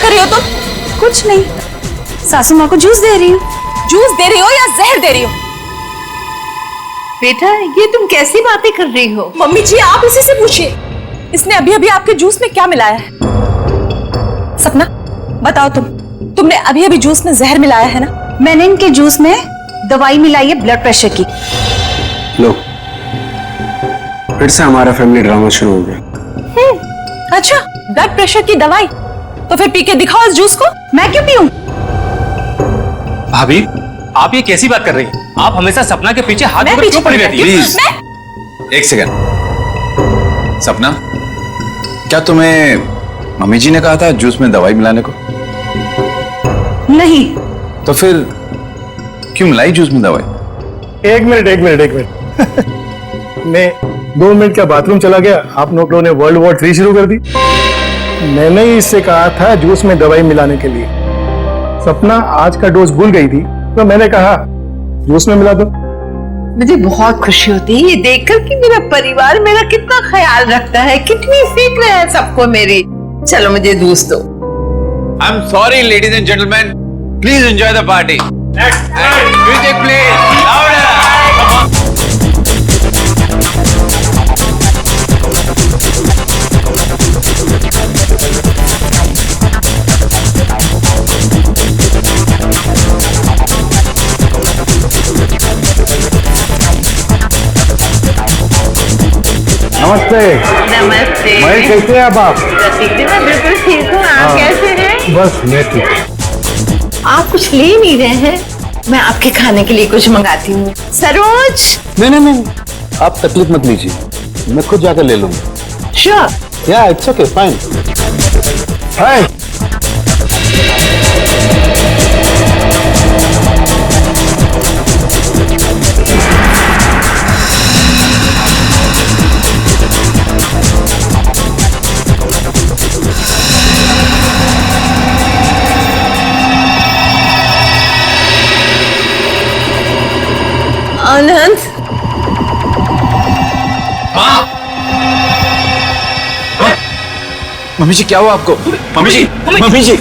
कर रही हो तुम? कुछ नहीं, सासू माँ को जूस दे रही हूँ। जूस दे रही हो या जहर दे रही हो? बेटा ये तुम कैसी बातें कर रही हो? मम्मी जी आप इसी से पूछिए, इसने अभी अभी आपके जूस में क्या मिलाया है? सपना बताओ, तुमने अभी अभी जूस में जहर मिलाया है ना? मैंने इनके जूस में दवाई मिलाई है ब्लड प्रेशर की। लो, फिर से हमारा फैमिली ड्रामा शुरू हो गया। अच्छा, ब्लड प्रेशर की दवाई? तो फिर पी के दिखाओ इस जूस को। मैं क्यों पीऊं? भाभी आप ये कैसी बात कर रही हैं? आप हमेशा सपना के पीछे हाथ मैं क्यों पड़ी रहती है? प्लीज एक सेकंड। सपना, क्या तुम्हें मम्मी जी ने कहा था जूस में दवाई मिलाने को? नहीं। तो फिर क्यों मिलाई जूस में दवाई? एक मिनट मैं 2 मिनट का बाथरूम चला गया, आप लोगों ने वर्ल्ड वॉर 3 शुरू कर दी। मैंने ही इससे कहा था जूस में दवाई मिलाने के लिए। सपना आज का डोज भूल गई थी तो मैंने कहा जूस में मिला दो। मुझे बहुत खुशी होती है ये देखकर कि मेरा परिवार मेरा कितना ख्याल रखता है, कितनी फिक्र है सबको मेरी। चलो मुझे जूस दो। I am sorry ladies and gentleman, please enjoy the party. Music please louder. नमस्ते। नमस्ते। महेश, कैसे हैं आप? प्रतीक जी मैं बिल्कुल ठीक हूँ, आप कैसे हैं? बस मैं ठीक। आप कुछ ले नहीं रहे हैं? मैं आपके खाने के लिए कुछ मंगाती हूँ। सरोज। नहीं, आप तकलीफ मत लीजिए, मैं खुद जाकर ले लूंगा। Sure. Yeah it's okay, fine. Hi. Anand. Mummy ji क्या हुआ आपको? Mummy ji, mummy ji.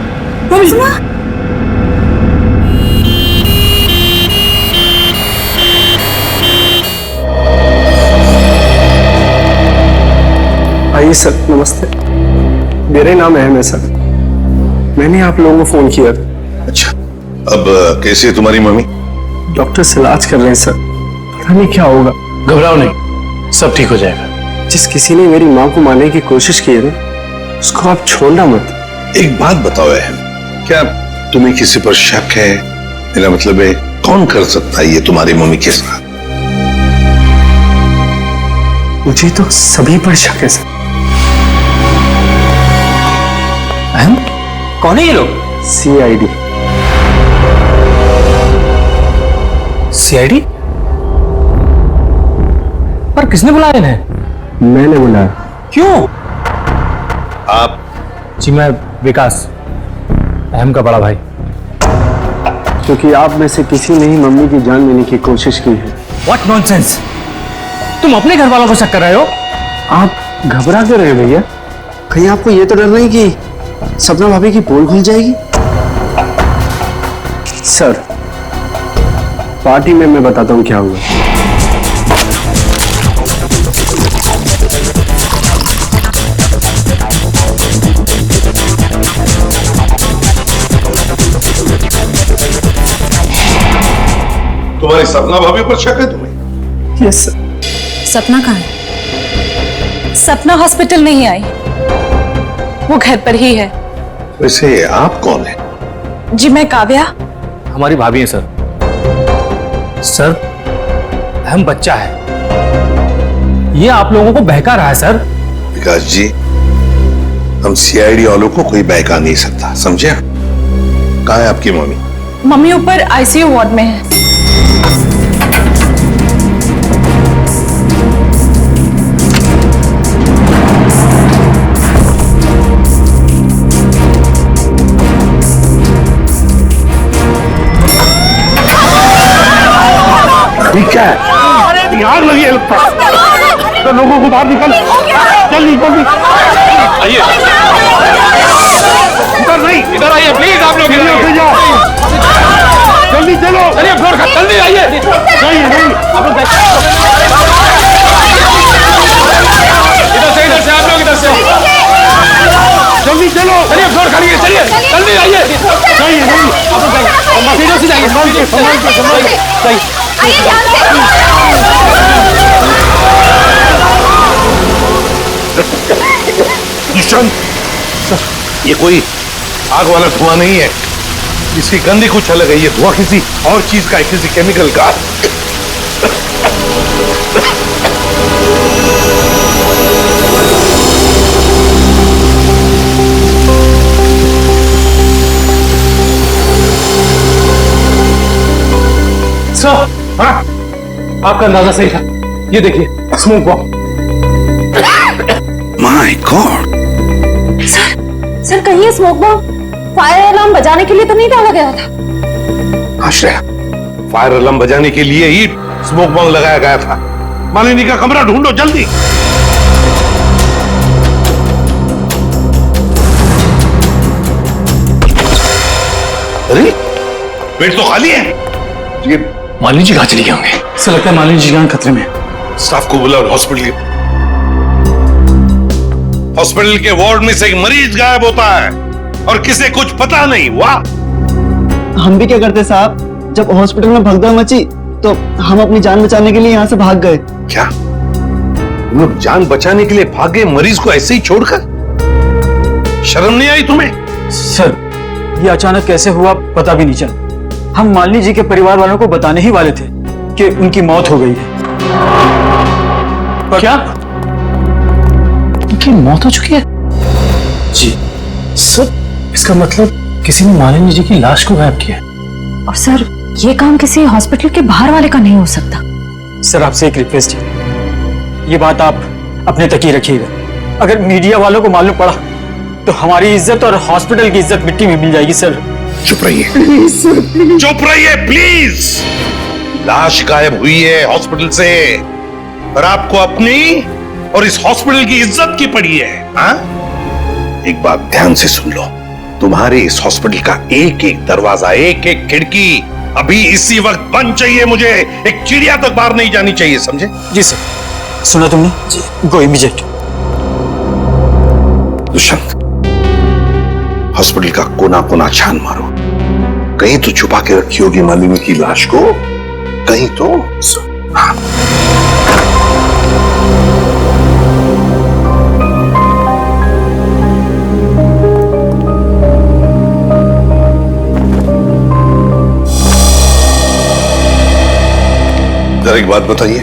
आइए सर, नमस्ते। मेरा ही नाम अहम है सर, मैंने आप लोगों को फोन किया। अच्छा, अब कैसी है तुम्हारी मम्मी? डॉक्टर से इलाज कर रहे हैं सर, पता नहीं क्या होगा। घबराओ नहीं, सब ठीक हो जाएगा। जिस किसी ने मेरी माँ को मारने की कोशिश की है ना, उसको आप छोड़ना मत। एक बात बताओ अहम, क्या तुम्हें किसी पर शक है? मेरा मतलब है कौन कर सकता है ये तुम्हारी मम्मी के साथ? मुझे तो सभी पर शक है सर। अहम, कौन है ये लोग? CID। CID? पर किसने बुलाया इन्हें? मैंने बुलाया। क्यों? आप? जी मैं विकास, अहम का बड़ा भाई। क्योंकि आप में से किसी ने ही मम्मी की जान लेने की कोशिश की है। What nonsense! तुम अपने घर वालों को शक कर रहे हो? आप घबरा क्यों रहे भैया? कहीं आपको ये तो डर नहीं कि सपना भाभी की पोल खुल जाएगी? सर, पार्टी में मैं बताता हूँ क्या हुआ। तुम्हारी सपना भाभी पर शक है तुम्हें? Yes sir. सपना कहाँ है? सपना हॉस्पिटल नहीं आई, वो घर पर ही है। वैसे आप कौन है? जी मैं काव्या। हमारी भाभी है सर। सर, अहम बच्चा है, ये आप लोगों को बहका रहा है सर। विकास जी, हम CID वालों को कोई बहका नहीं सकता, समझे? कहाँ है आपकी मम्मी? मम्मी ऊपर ICU वार्ड में है। ठीक है, आग लगी है लगता है। तो लोगों को बाहर निकल, जल्दी। आइए। इधर नहीं, चलो चलिए फ्लोर खाली है, चलिए जल्दी आइए। जाइए सीढ़ियों से जाइए, संभाल के जाइए। आइए ध्यान ईशान, ये कोई आग वाला धुआं नहीं है, इसकी गंदी कुछ अलग है। ये धुआं किसी और चीज का है, किसी केमिकल का। सर, हाँ, आपका अंदाजा सही था। ये देखिए smoke bomb. My God, sir कहीं ये स्मोक बॉम्ब फायर अलार्म बजाने के लिए तो नहीं डाला गया था? आश्रय, फायर अलार्म बजाने के लिए ही स्मोक बॉम्ब लगाया गया था। मालिनी का कमरा ढूंढो जल्दी। अरे बेड तो खाली है। ये मालिनी जी कहाँ चली गए होंगे? ऐसा लगता है मालिनी जी जान खतरे में है। स्टाफ को बुलाओ, हॉस्पिटल के वार्ड में से एक मरीज गायब होता है और किसे कुछ पता नहीं। वाह, हम भी क्या करते साहब, जब हॉस्पिटल में भगदड़ मची तो हम अपनी जान बचाने के लिए यहाँ से भाग गए। क्या तुम लोग जान बचाने के लिए भागे मरीज को ऐसे ही छोड़कर? शर्म नहीं आई तुम्हें? सर ये अचानक कैसे हुआ पता भी नहीं चला। हम मालिनी जी के परिवार वालों को बताने ही वाले थे कि उनकी मौत हो गई है। पर क्या उनकी मौत हो चुकी है? जी सर, इसका मतलब किसी ने मालिनी जी की लाश को गायब किया। और सर ये काम किसी हॉस्पिटल के बाहर वाले का नहीं हो सकता। सर आपसे एक रिक्वेस्ट है, ये बात आप अपने तक ही रखिएगा। अगर मीडिया वालों को मालूम पड़ा तो हमारी इज्जत और हॉस्पिटल की इज्जत मिट्टी में मिल जाएगी। सर चुप रहिए, चुप रहिए प्लीज। लाश गायब हुई है हॉस्पिटल से और आपको अपनी और इस हॉस्पिटल की इज्जत की पड़ी है। हाँ? एक बात ध्यान से सुन लो, तुम्हारे इस हॉस्पिटल का एक एक दरवाजा, एक एक खिड़की अभी इसी वक्त बंद चाहिए। मुझे एक चिड़िया तक बाहर नहीं जानी चाहिए, समझे? जी सर। सुना तुमने? जी। गो इमीडिएट। दुष्यंत, हॉस्पिटल का कोना कोना छान मारो, कहीं तो छुपा के रखी होगी मालिनी की लाश को, कहीं तो। हाँ। जरा एक बात बताइए,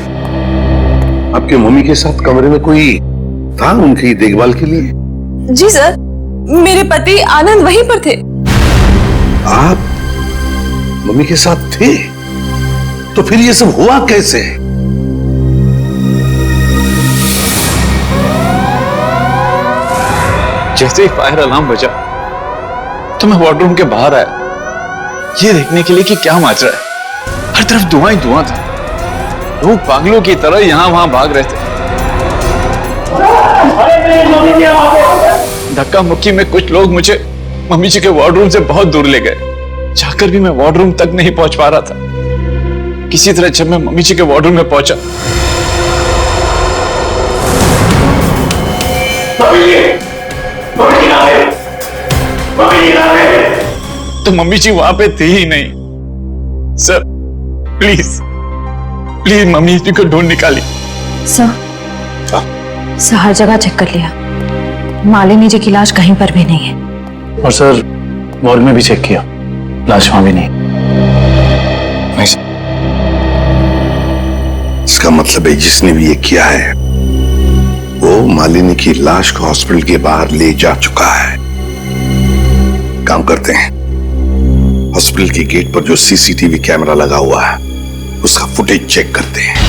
आपके मम्मी के साथ कमरे में कोई था उनकी देखभाल के लिए? जी सर, मेरे पति आनंद वहीं पर थे। आप मम्मी के साथ थे? तो फिर ये सब हुआ कैसे? जैसे ही फायर अलार्म बजा तो मैं वार्डरूम के बाहर आया, ये देखने के लिए कि क्या माजरा है। हर तरफ धुआं ही धुआं था, लोग पागलों की तरह यहां वहां भाग रहे थे। धक्का मुक्की में कुछ लोग मुझे मम्मी जी के वार्डरूम से बहुत दूर ले गए। जाकर भी मैं वार्डरूम तक नहीं पहुंच पा रहा था। किसी तरह जब मैं मम्मी जी के वार्डरूम में पहुंचा तो मम्मी जी वहां पे थी ही नहीं। सर प्लीज प्लीज मम्मी जी को ढूंढ निकालिए। सर हर जगह चेक कर लिया, मालिनी जी की लाश कहीं पर भी नहीं है। और सर वार्ड में भी चेक किया, लाश वहां भी नहीं। इसका मतलब है जिसने भी ये किया है वो मालिनी की लाश को हॉस्पिटल के बाहर ले जा चुका है। काम करते हैं, हॉस्पिटल के गेट पर जो सीसीटीवी कैमरा लगा हुआ है उसका फुटेज चेक करते हैं।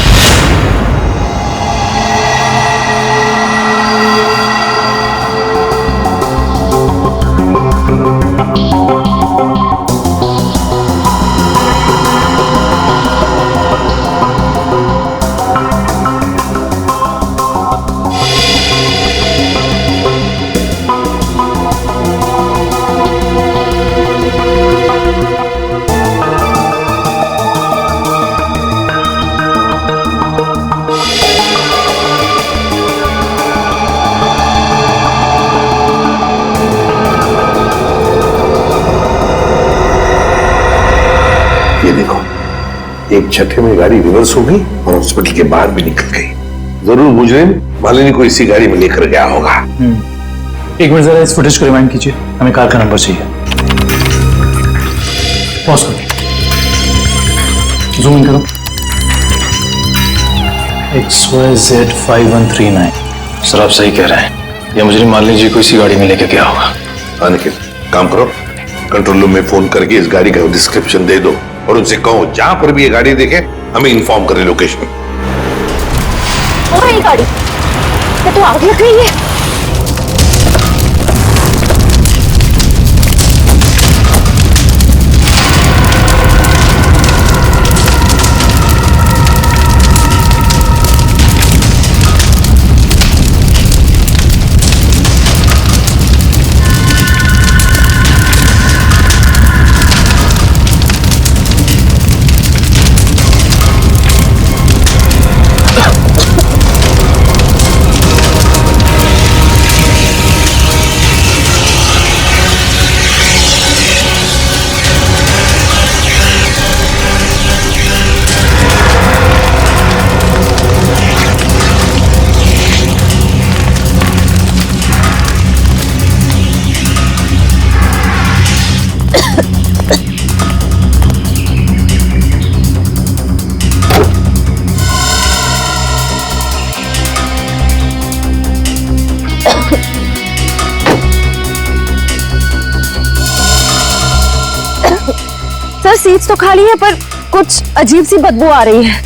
ये देखो, एक झटके में गाड़ी रिवर्स हो गई और हॉस्पिटल के बाहर भी निकल गई। जरूर मुजरिम मालिनी को इसी गाड़ी में लेकर गया होगा। एक मिनट जरा इस फुटेज को रिवाइंड कीजिए, हमें कार का नंबर चाहिए। पॉज करो, जूम इन करो। XYZ5139। सर आप सही कह रहे हैं, ये मुझे मालिनी जी को इसी गाड़ी में लेके गया होगा। हाँ निखिल, काम करो, कंट्रोल रूम में फोन करके इस गाड़ी का डिस्क्रिप्शन दे दो और उनसे कहो जहां पर भी ये गाड़ी देखे हमें इन्फॉर्म करे लोकेशन। और ये गाड़ी ये तो आग लग गई है। सर सीट्स तो खाली है पर कुछ अजीब सी बदबू आ रही है।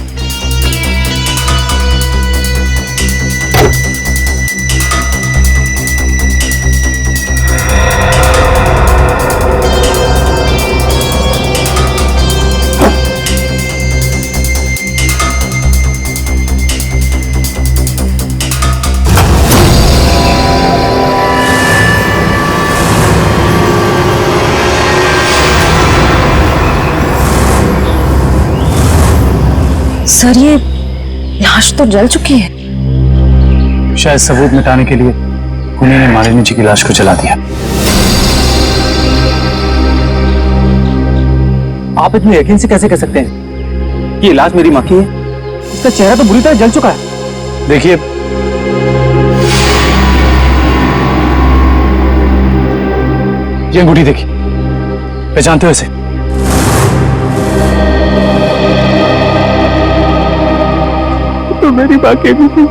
सर ये लाश तो जल चुकी है। शायद सबूत मिटाने के लिए उन्हीं ने मालिनी जी की लाश को जला दिया। आप इतने यकीन से कैसे कह सकते हैं कि ये लाश मेरी मां की है? इसका चेहरा तो बुरी तरह जल चुका है। देखिए, ये अंगूठी देखिए, पहचानते हो इसे? तो मेरी मां की अंगूठी।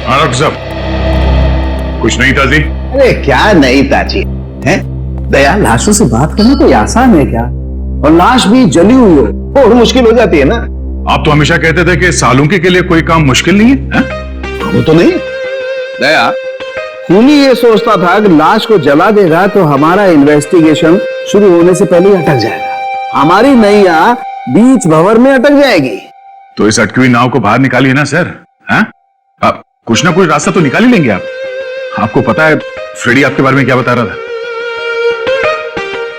हाँ डॉक्टर साहब, कुछ नहीं ताजी? अरे क्या नहीं ताजी है? दया, लाशों से बात करना कोई आसान है क्या? और लाश भी जली हुई हो और मुश्किल हो जाती है ना। आप तो हमेशा कहते थे कि सालुंकी के लिए कोई काम मुश्किल नहीं है, वो तो नहीं दया, खूनी ये सोचता था कि लाश को जला देगा तो हमारा इन्वेस्टिगेशन शुरू होने से पहले ही अटक जाएगा, हमारी नैया बीच भंवर में अटक जाएगी। तो इस अटकी हुई नाव को बाहर निकालिए ना सर। आप कुछ ना कुछ रास्ता तो निकाल ही लेंगे आप। आपको पता है फ्रेडी आपके बारे में क्या बता रहा था?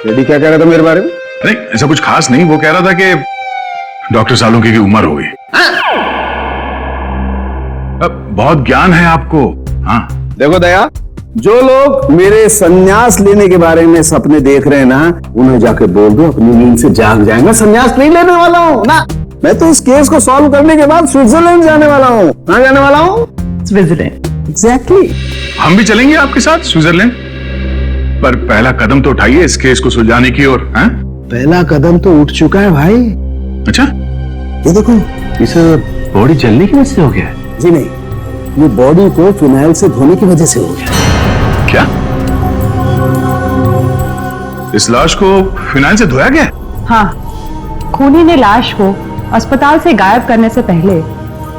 फ्रेडी क्या कह रहा था मेरे बारे में? नहीं ऐसा कुछ खास नहीं, वो कह रहा था कि डॉक्टर सालुंकी की उम्र हो गई। बहुत ज्ञान है आपको। हाँ देखो दया, जो लोग मेरे संन्यास लेने के बारे में सपने देख रहे हैं ना, उन्हें जाके बोल दो अपनी नींद से जाग जाए। मैं संन्यास नहीं लेने वाला हूँ ना, मैं तो इस केस को सॉल्व करने के बाद स्विट्जरलैंड जाने वाला हूँ। कहाँ जाने वाला हूँ? स्विट्जरलैंड। एग्जैक्टली। हम भी चलेंगे आपके साथ स्विट्जरलैंड, पर पहला कदम तो उठाइए इस केस को सुलझाने की ओर। पहला कदम तो उठ चुका है भाई। अच्छा, ये देखो, इस बॉडी जलने की वजह से हो गया? जी नहीं, ये बॉडी को फिनाइल से धोने की वजह से हो गया। क्या इस लाश को फिनाइल से धोया गया? हाँ, खूनी ने लाश को अस्पताल से गायब करने से पहले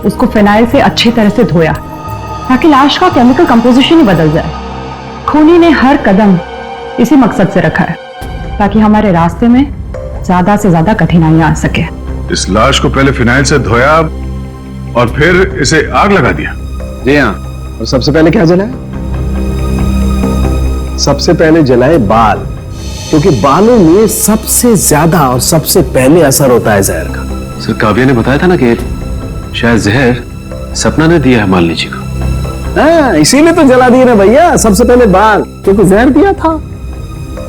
उसको फिनाइल से अच्छी तरह से धोया ताकि लाश का केमिकल कंपोजिशन ही बदल जाए। खूनी ने हर कदम इसी मकसद से रखा है ताकि हमारे रास्ते में ज्यादा से ज्यादा कठिनाइयां आ सके। इस लाश को पहले फिनाइल से धोया और फिर इसे आग लगा दिया? जी हाँ, और सबसे पहले क्या जलाया? सबसे पहले जलाए बाल, क्योंकि बालों में सबसे ज्यादा और सबसे पहले असर होता है जहर का। सर काव्या ने बताया था ना कि शायद जहर सपना ने दिया है मालिनी जी को। हाँ, इसीलिए तो जला दिए ना भैया, सबसे पहले बाघ, क्योंकि जहर दिया था।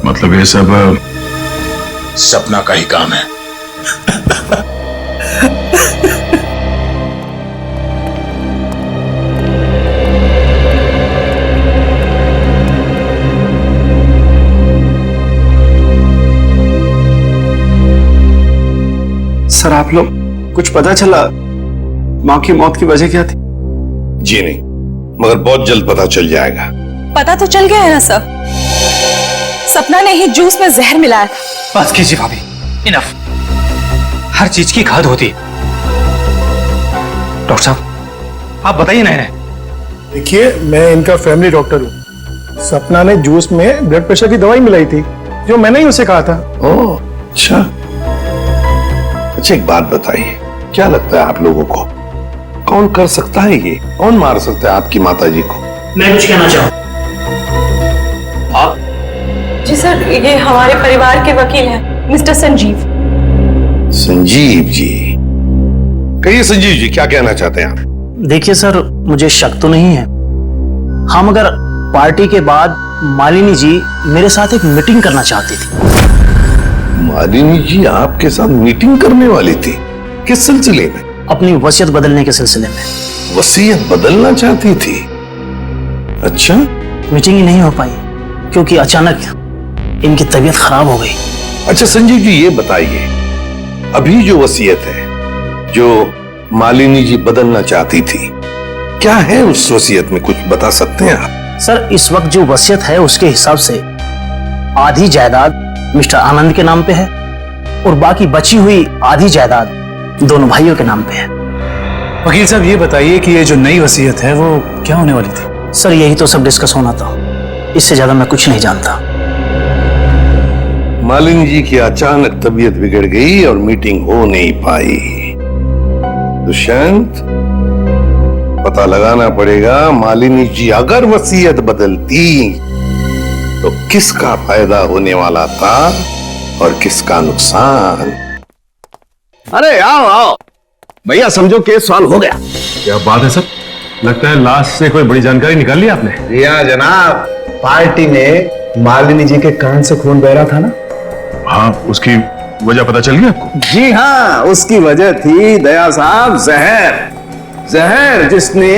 मतलब ये सब सपना का ही काम है। सर आप लोग कुछ पता चला माँ की मौत की वजह क्या थी? जी नहीं, मगर बहुत जल्द पता चल जाएगा। पता तो चल गया है ना सर, सपना ने ही जूस में जहर मिलाया था। बस कीजिए भाभी, इनफ। हर चीज की खाद होती है। डॉक्टर साहब आप बताइए ना इन्हें। देखिए, मैं इनका फैमिली डॉक्टर हूँ। सपना ने जूस में ब्लड प्रेशर की दवाई मिलाई थी, जो मैंने ही उसे कहा था। ओह अच्छा। अच्छा एक बात बताइए, क्या लगता है आप लोगों को कौन कर सकता है ये? कौन मार सकता है आपकी माता जी को? मैं कुछ कहना चाहूँ। आप? जी सर, ये हमारे परिवार के वकील हैं, मिस्टर संजीव। संजीव जी, कहिए संजीव जी, क्या कहना चाहते हैं आप? देखिए सर, मुझे शक तो नहीं है। हाँ, मगर पार्टी के बाद मालिनी जी मेरे साथ एक मीटिंग करना चाहती थी। मालिनी जी आपके साथ मीटिंग करने वाली थी? किस सिलसिले में? अपनी वसीयत बदलने के सिलसिले में। वसीयत बदलना चाहती थी? अच्छा। मीटिंग ही नहीं हो पाई क्योंकि अचानक इनकी तबीयत खराब हो गई। अच्छा संजीव जी, ये बताइए, अभी जो वसीयत है जो मालिनी जी बदलना चाहती थी, क्या है उस वसीयत में, कुछ बता सकते हैं आप? सर, इस वक्त जो वसीयत है उसके हिसाब से आधी जायदाद मिस्टर आनंद के नाम पे है और बाकी बची हुई आधी जायदाद दोनों भाइयों के नाम पे है। वकील साहब ये बताइए कि ये जो नई वसीयत है वो क्या होने वाली थी? सर, यही तो सब डिस्कस होना था, इससे ज्यादा मैं कुछ नहीं जानता। मालिनी जी की अचानक तबीयत बिगड़ गई और मीटिंग हो नहीं पाई। दुष्यंत, पता लगाना पड़ेगा मालिनी जी अगर वसीयत बदलती तो किसका फायदा होने वाला था और किसका नुकसान। अरे आओ आओ भैया, समझो केस सॉल्व हो गया। क्या बात है सर, लगता है लाश से कोई बड़ी जानकारी निकाल ली आपने। रिया जनाब, पार्टी में मालिनी जी के कान से खून बह रहा था ना? हाँ, उसकी वजह पता चल गई आपको? जी हाँ, उसकी वजह थी दया साहब जहर। जहर जिसने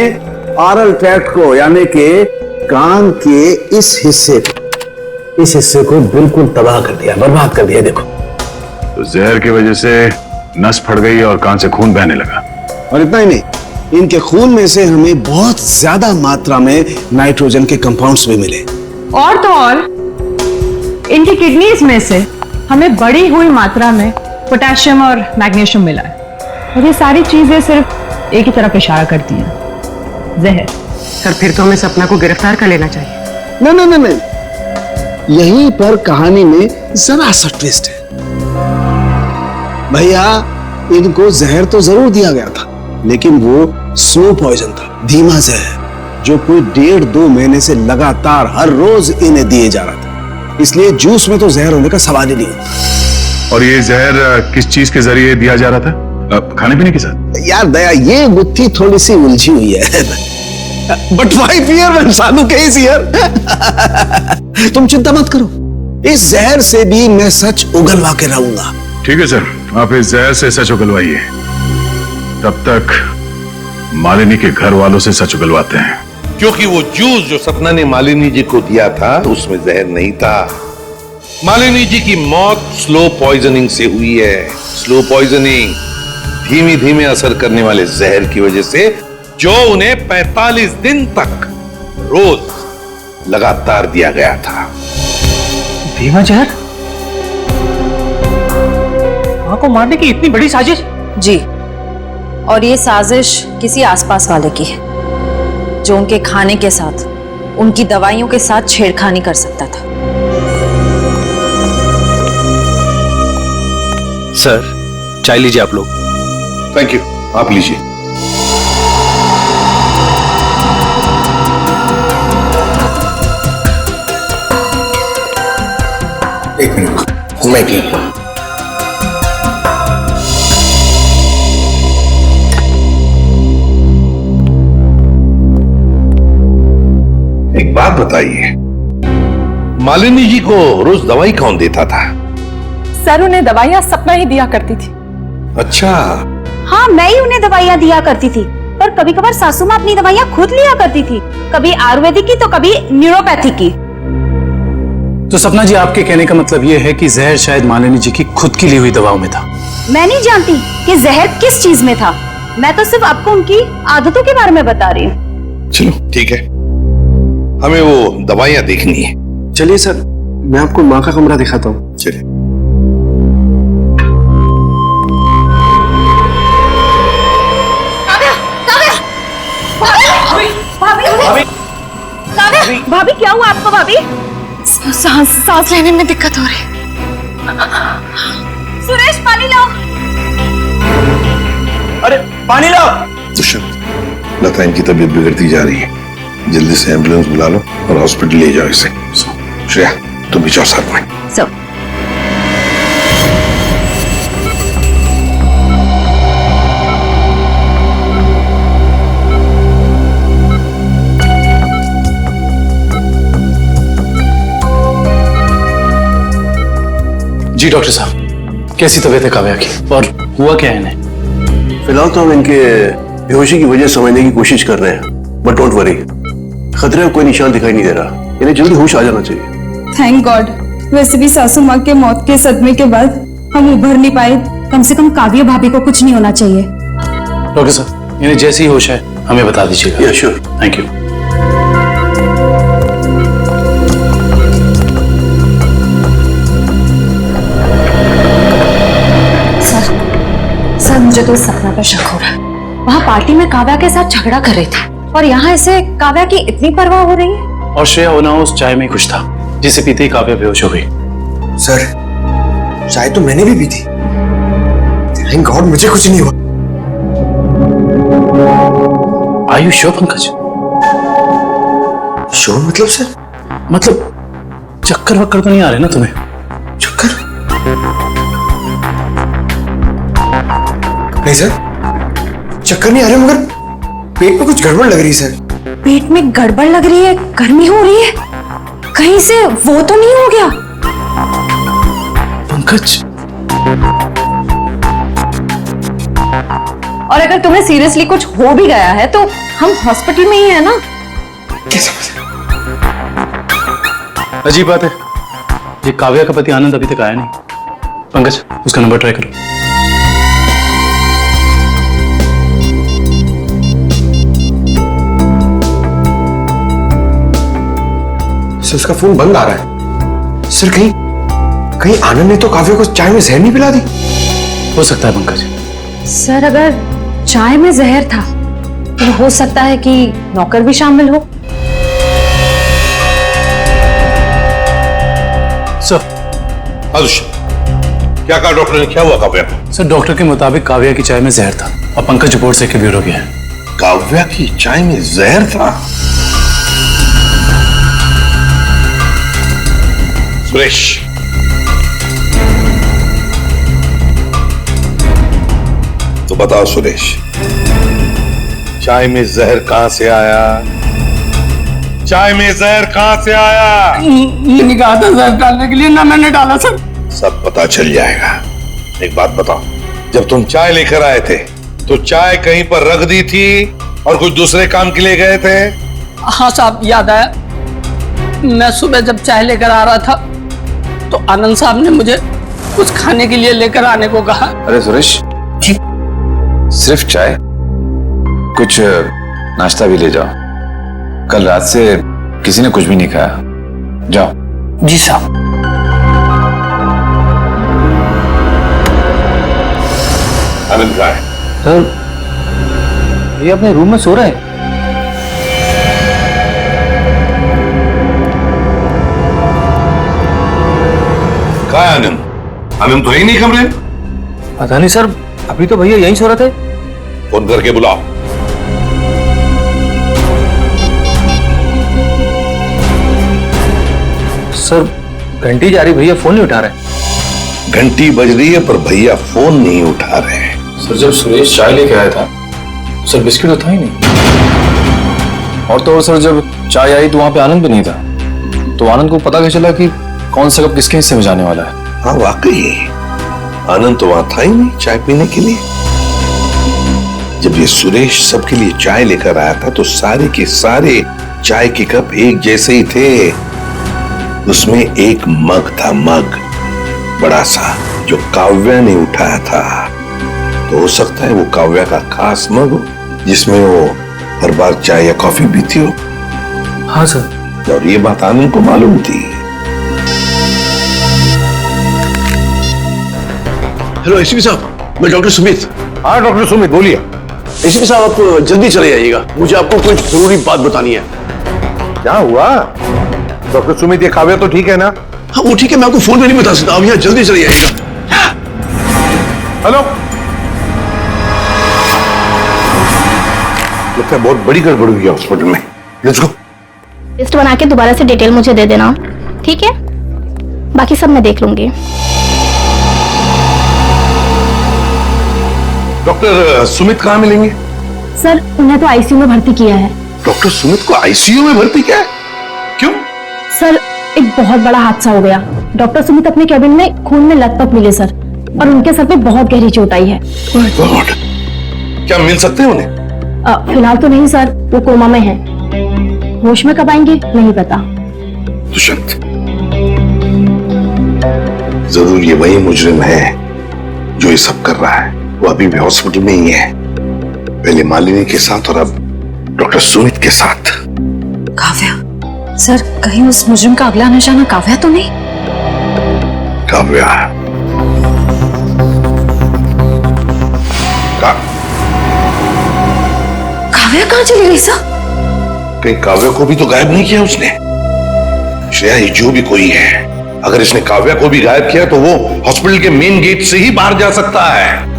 ऑरल ट्रैक्ट को यानी के कान के इस हिस्से को बिल्कुल तबाह कर दिया, बर्बाद कर दिया। देखो, तो जहर की वजह से नस फट गई और कान से खून बहने लगा। और इतना ही नहीं, इनके खून में से हमें बहुत ज्यादा मात्रा में नाइट्रोजन के कंपाउंड्स भी मिले। और तो और इनकी किडनीज में से हमें बढ़ी हुई मात्रा में पोटेशियम और मैग्नीशियम मिला है। और ये सारी चीजें सिर्फ एक ही तरफ इशारा करती हैं, जहर। सर, फिर तो हमें सपना को गिरफ्तार कर लेना चाहिए। नहीं, यहीं पर कहानी में जरा सा ट्विस्ट है भैया। इनको जहर तो जरूर दिया गया था, लेकिन वो स्लो पॉइजन था, धीमा जहर, जो कोई 1.5-2 महीने से लगातार हर रोज इन्हें दिए जा रहा था। इसलिए जूस में तो जहर होने का सवाल ही नहीं होता। और ये जहर किस चीज के जरिए दिया जा रहा था? खाने पीने के साथ? यार दया, ये गुत्थी थोड़ी सी उलझी हुई है। But why fear when Sadhu case here? तुम चिंता मत करो, इस जहर से भी मैं सच उगलवा के रहूंगा। ठीक है सर, आप इस जहर से सच उगलवाइए, तब तक मालिनी के घर वालों से सच उगलवाते हैं। क्योंकि वो जूस जो सपना ने मालिनी जी को दिया था उसमें जहर नहीं था। मालिनी जी की मौत स्लो पॉइजनिंग से हुई है। स्लो पॉइजनिंग, धीमी धीमे असर करने वाले जहर की वजह से, जो उन्हें 45 दिन तक रोज लगातार दिया गया था। धीमा जहर? मां को मारने की इतनी बड़ी साजिश? जी, और ये साजिश किसी आसपास वाले की है जो उनके खाने के साथ, उनकी दवाइयों के साथ छेड़खानी कर सकता था। सर, चाय लीजिए आप लोग। थैंक यू, आप लीजिए। एक मिनट, मैं पी लूं। एक बात बताइए, मालिनी जी को रोज दवाई कौन देता था? सर उन्हें दवाइयां सपना ही दिया करती थी। अच्छा। हाँ, मैं ही उन्हें दवाइयाँ दिया करती थी, पर कभी कभार सासू माँ अपनी दवाइयाँ खुद लिया करती थी, कभी आयुर्वेदिक की तो कभी न्यूरोपैथिक की। तो सपना जी, आपके कहने का मतलब ये है कि जहर शायद मालिनी जी की खुद की ली हुई दवाओं में था? मैं नहीं जानती कि जहर किस चीज में था, मैं तो सिर्फ आपको उनकी आदतों के बारे में बता रही हूँ। चलो ठीक है, हमें वो दवाइयाँ देखनी है। चलिए सर, मैं आपको माँ का कमरा दिखाता हूँ। चलिए। भाभी क्या हुआ आपको? भाभी सांस लेने में दिक्कत हो रही। सुरेश पानी लाओ। अरे पानी लाओ। दुष्यंत, लता इनकी तबीयत बिगड़ती जा रही है, जल्दी से एम्बुलेंस बुला लो और हॉस्पिटल ले जाओ इसे। श्रेया तुम भी जाओ साथ में। जी डॉक्टर साहब, कैसी तबीयत है काव्या की और हुआ क्या है इन्हें? फिलहाल तो हम इनके बेहोशी की वजह समझने की कोशिश कर रहे हैं, बट डोंट वरी, खतरे का कोई निशान दिखाई नहीं दे रहा, इन्हें जल्दी होश आ जाना चाहिए। Thank God. वैसे भी सासू माँ के मौत के सदमे के बाद हम उभर नहीं पाए, कम से कम काव्या भाभी को कुछ नहीं होना चाहिए। डॉक्टर साहब, इन्हें जैसी होश है हमें बता दीजिएगा। या श्योर। Thank you. सर मुझे तो इस सपना पर शक हो रहा है। वहाँ पार्टी में काव्या के साथ झगड़ा कर रहे थे और यहाँ इसे काव्या की इतनी परवाह हो रही है। और श्रेया होना उस चाय में कुछ था जिसे पीते ही काव्या बेहोश हो गई। सर चाय तो मैंने भी पी थी, थैंक गॉड मुझे कुछ नहीं हुआ। Are you sure Pankaj? Sure मतलब सर? मतलब चक्कर वक्कर तो नहीं आ रहे ना तुम्हें? चक्कर नहीं सर, चक्कर नहीं आ रहे, मगर पेट में कुछ गड़बड़ लग रही है सर। पेट में गड़बड़ लग रही है, गर्मी हो रही है, कहीं से वो तो नहीं हो गया? पंकज, और अगर तुम्हें सीरियसली कुछ हो भी गया है तो हम हॉस्पिटल में ही है ना। अजीब बात है, ये काव्या का पति आनंद अभी तक आया नहीं। पंकज, उसका नंबर ट्राई करो। सर उसका फोन बंद आ रहा है। सर कहीं आनंद ने तो काव्या को चाय में जहर नहीं पिला दी? हो सकता है पंकज। सर अगर चाय में जहर था तो हो सकता है कि नौकर भी शामिल हो। सर क्या कहा डॉक्टर ने, क्या हुआ काव्या को? सर डॉक्टर के मुताबिक काव्या की चाय में जहर था और पंकज रिपोर्ट से क्लियर हो गया है। काव्या की चाय में जहर था? सुरेश, तो बताओ सुरेश, चाय में जहर कहां से आया? चाय में जहर कहां से आया? मैंने कहा था जहर डालने के लिए, ना मैंने डाला सर। सब पता चल जाएगा। एक बात बताओ, जब तुम चाय लेकर आए थे तो चाय कहीं पर रख दी थी और कुछ दूसरे काम के लिए गए थे? हाँ साहब, याद आया। मैं सुबह जब चाय लेकर आ रहा था तो आनंद साहब ने मुझे कुछ खाने के लिए लेकर आने को कहा। अरे सुरेश, सिर्फ चाय? कुछ नाश्ता भी ले जाओ, कल रात से किसी ने कुछ भी नहीं खाया। जाओ। जी साहब। आनंद कहाँ है? सर ये अपने रूम में सो रहे हैं। कहाँ है आनंद? आनंद तो ही नहीं कमरे। पता नहीं सर, अभी तो भैया यहीं सो रहे थे। फोन करके बुलाओ। सर घंटी जा रही, भैया फोन नहीं उठा रहे। घंटी बज रही है पर भैया फोन नहीं उठा रहे हैं। सर जब सुरेश चाय लेके आया था सर बिस्किट तो था ही नहीं। और तो और सर जब चाय आई तो वहां पे आनंद भी नहीं था, तो आनंद को पता कैसे चला कि कौन सा कप किसके हिस्से में जाने वाला है? हाँ वाकई आनंद तो वहां था ही नहीं चाय पीने के लिए। जब ये सुरेश सबके लिए चाय लेकर आया था तो सारे के सारे चाय के कप एक जैसे ही थे। उसमें एक मग था, मग बड़ा सा, जो काव्या ने उठाया था। तो हो सकता है वो काव्या का खास मग हो जिसमें वो हर बार चाय या कॉफी पीती हो। हाँ सर। और ये बात आनंद को मालूम थी। हेलो एसीपी साहब, मैं डॉक्टर सुमित। हाँ डॉक्टर सुमित बोलिए। एसीपी साहब आप जल्दी चले जाइएगा, मुझे आपको कोई जरूरी बात बतानी है। क्या हुआ डॉक्टर सुमित? ये काव्या तो ठीक है ना? हाँ वो ठीक है, मैं आपको फोन में नहीं बता सकता, आप यहाँ जल्दी चले जाइएगा। हेलो, लगता है बहुत बड़ी गड़बड़ हुई है हॉस्पिटल में। Let's go. लिस्ट बना के दोबारा से डिटेल मुझे दे देना, ठीक है? बाकी सब मैं देख लूंगी। डॉक्टर सुमित कहाँ मिलेंगे? सर उन्हें तो आईसीयू में भर्ती किया है। डॉक्टर सुमित को आईसीयू में भर्ती किया है? क्यों? सर एक बहुत बड़ा हादसा हो गया। डॉक्टर सुमित अपने कैबिन में खून में लथपथ मिले सर, और उनके सर पे बहुत गहरी चोट आई है। माय गॉड, क्या मिल सकते हैं उन्हें? फिलहाल तो नहीं सर, वो कोमा में है। होश में कब आएंगे नहीं पता। दुष्यंत, जरूर ये वही मुजरिम है जो ये सब कर रहा है। वो अभी भी हॉस्पिटल में ही है, पहले मालिनी के साथ और अब डॉक्टर सुमित के साथ। काव्या सर, कहीं उस मुजरिम का अगला निशाना काव्या तो नहीं? काव्या काव्या कहाँ चली गई सर? कहीं काव्या को भी तो गायब नहीं किया उसने? श्रेया, ये जो भी कोई है, अगर इसने काव्या को भी गायब किया तो वो हॉस्पिटल के मेन गेट से ही बाहर जा सकता है।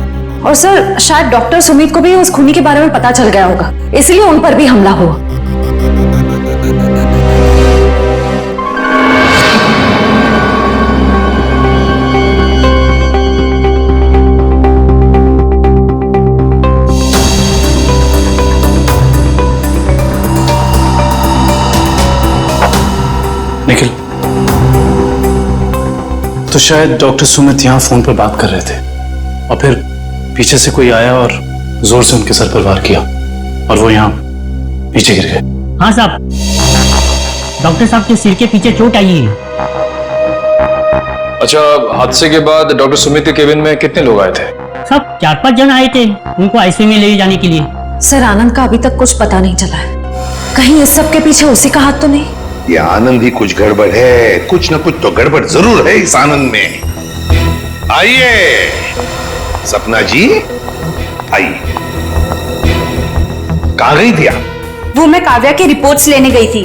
और सर शायद डॉक्टर सुमित को भी उस खूनी के बारे में पता चल गया होगा, इसलिए उन पर भी हमला हुआ। निखिल, तो शायद डॉक्टर सुमित यहाँ फोन पर बात कर रहे थे और फिर पीछे से कोई आया और जोर से उनके सर पर वार किया और वो यहाँ नीचे गिर गए। हाँ साहब, डॉक्टर साहब के सिर के पीछे चोट आई है। अच्छा, हादसे के बाद डॉक्टर सुमित के केबिन में कितने लोग आए थे? सब 4-5 जन आए थे उनको आईसीयू में ले जाने के लिए। सर आनंद का अभी तक कुछ पता नहीं चला है, कहीं इस सब के पीछे उसी का हाथ तो नहीं? ये आनंद ही कुछ गड़बड़ है, कुछ ना कुछ तो गड़बड़ जरूर है इस आनंद में। आइए सपना जी, आइए। कहाँ गई थी आप? वो मैं काव्या की रिपोर्ट्स लेने गई थी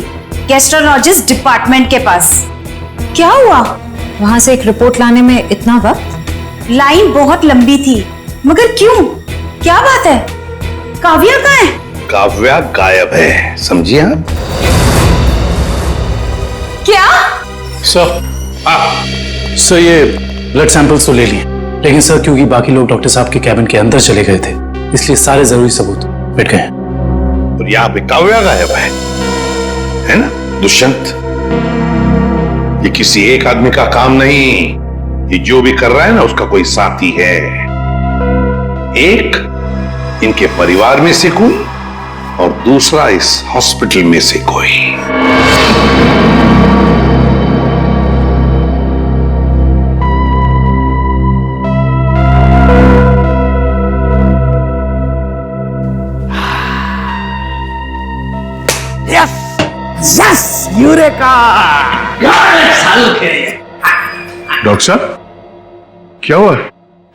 गैस्ट्रोलॉजिस्ट डिपार्टमेंट के पास। क्या हुआ? वहां से एक रिपोर्ट लाने में इतना वक्त? लाइन बहुत लंबी थी, मगर क्यों? क्या बात है? काव्या कहाँ है? काव्या गायब है, समझिए आप? क्या? सर ये ब्लड सैंपल्स तो ले लिए, लेकिन सर क्योंकि बाकी लोग डॉक्टर साहब के कैबिन के अंदर चले गए थे, इसलिए सारे जरूरी सबूत मिट गए। और यहाँ पे काव्या गायब है ना दुष्यंत? ये किसी एक आदमी का काम नहीं, ये जो भी कर रहा है ना उसका कोई साथी है। एक इनके परिवार में से कोई और दूसरा इस हॉस्पिटल में से कोई। Yes, eureka! डॉक्टर साहब, क्या हुआ?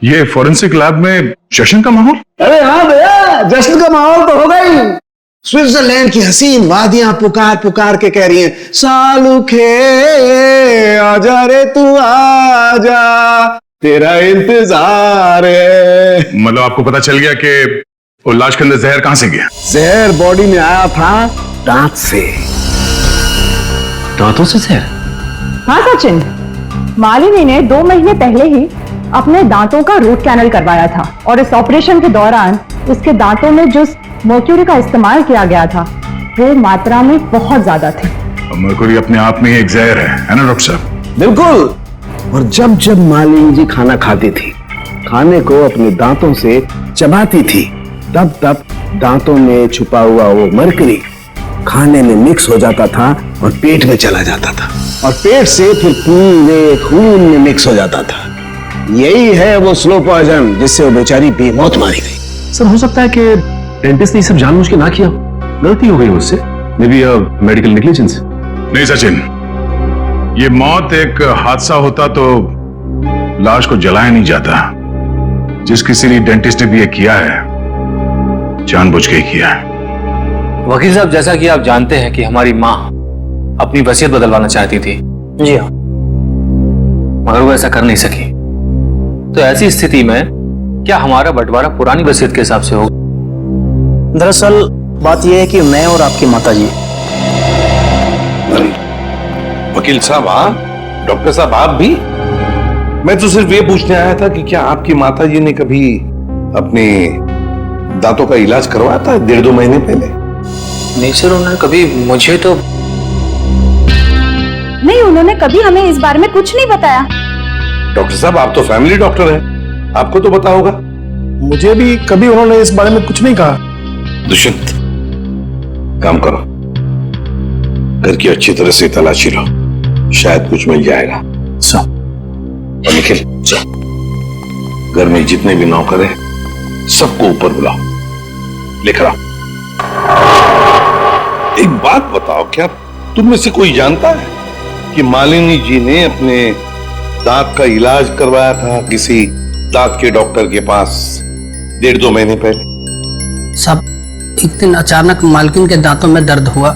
ये फॉरेंसिक लैब में जश्न का माहौल? अरे हाँ भैया, जश्न का माहौल तो होगा ही। स्विट्जरलैंड की हसीन वादियां पुकार पुकार के कह रही हैं, सालुखे आजा रे तू आजा, तेरा इंतजार है। मतलब आपको पता चल गया कि वो लाश के अंदर जहर कहां से गया? जहर बॉडी में आया था दांत से। दांतों से जहर? हाँ सचिन, मालिनी ने 2 महीने पहले ही अपने दांतों का रूट कैनल करवाया था और इस ऑपरेशन के दौरान उसके दांतों में जिस मर्क्यूरी का इस्तेमाल किया गया था वो मात्रा में बहुत ज्यादा थे। मरकुरी अपने आप में ही एक जहर है ना डॉक्टर साहब? बिल्कुल। और जब जब मालिनी जी खाना खाती थी, खाने को अपने दांतों से चबाती थी, तब तब दांतों में छुपा हुआ वो मरकरी खाने में मिक्स हो जाता था और पेट में चला जाता था, और पेट से फिर पूरे खून में मिक्स हो जाता था। यही है वो स्लो पॉइजन जिससे वो बेचारी बेमौत मारी गई। सर, हो सकता है कि डेंटिस्ट ने सब जानबूझ के ना किया, गलती हो गई उससे, मे बी मेडिकल नेग्लिजेंस। नहीं सचिन, ये मौत एक हादसा होता तो लाश को जलाया नहीं जाता। जिस किसी ने डेंटिस्ट ने भी ये किया है, जानबूझ के किया है। वकील साहब, जैसा कि आप जानते हैं कि हमारी माँ अपनी वसीयत बदलवाना चाहती थी। जी हाँ। मगर वो ऐसा कर नहीं सकी। तो ऐसी स्थिति में क्या हमारा बंटवारा पुरानी वसीयत के हिसाब से होगा? दरअसल बात यह है कि मैं और आपकी माताजी। वकील साहब आप, डॉक्टर साहब आप भी? मैं तो सिर्फ ये पूछने आया था कि क्या आपकी माताजी ने कभी अपने दांतों का इलाज करवाया था 1.5-2 महीने पहले? नहीं सर, उन्होंने कभी मुझे तो नहीं, उन्होंने कभी हमें इस बारे में कुछ नहीं बताया। डॉक्टर साहब आप तो फैमिली डॉक्टर हैं, आपको तो पता होगा। मुझे भी कभी उन्होंने इस बारे में कुछ नहीं कहा। दुष्यंत, काम करो, घर की अच्छी तरह से तलाशी लो, शायद कुछ मिल जाएगा। और निखिल, घर में जितने भी नौकर हैं सबको ऊपर बुलाओ, लेकर आओ। एक बात बताओ, क्या तुम में से कोई जानता है कि मालिनी जी ने अपने दांत का इलाज करवाया था किसी दांत के डॉक्टर के पास 1.5-2 महीने पहले? सब एक दिन अचानक मालकिन के दांतों में दर्द हुआ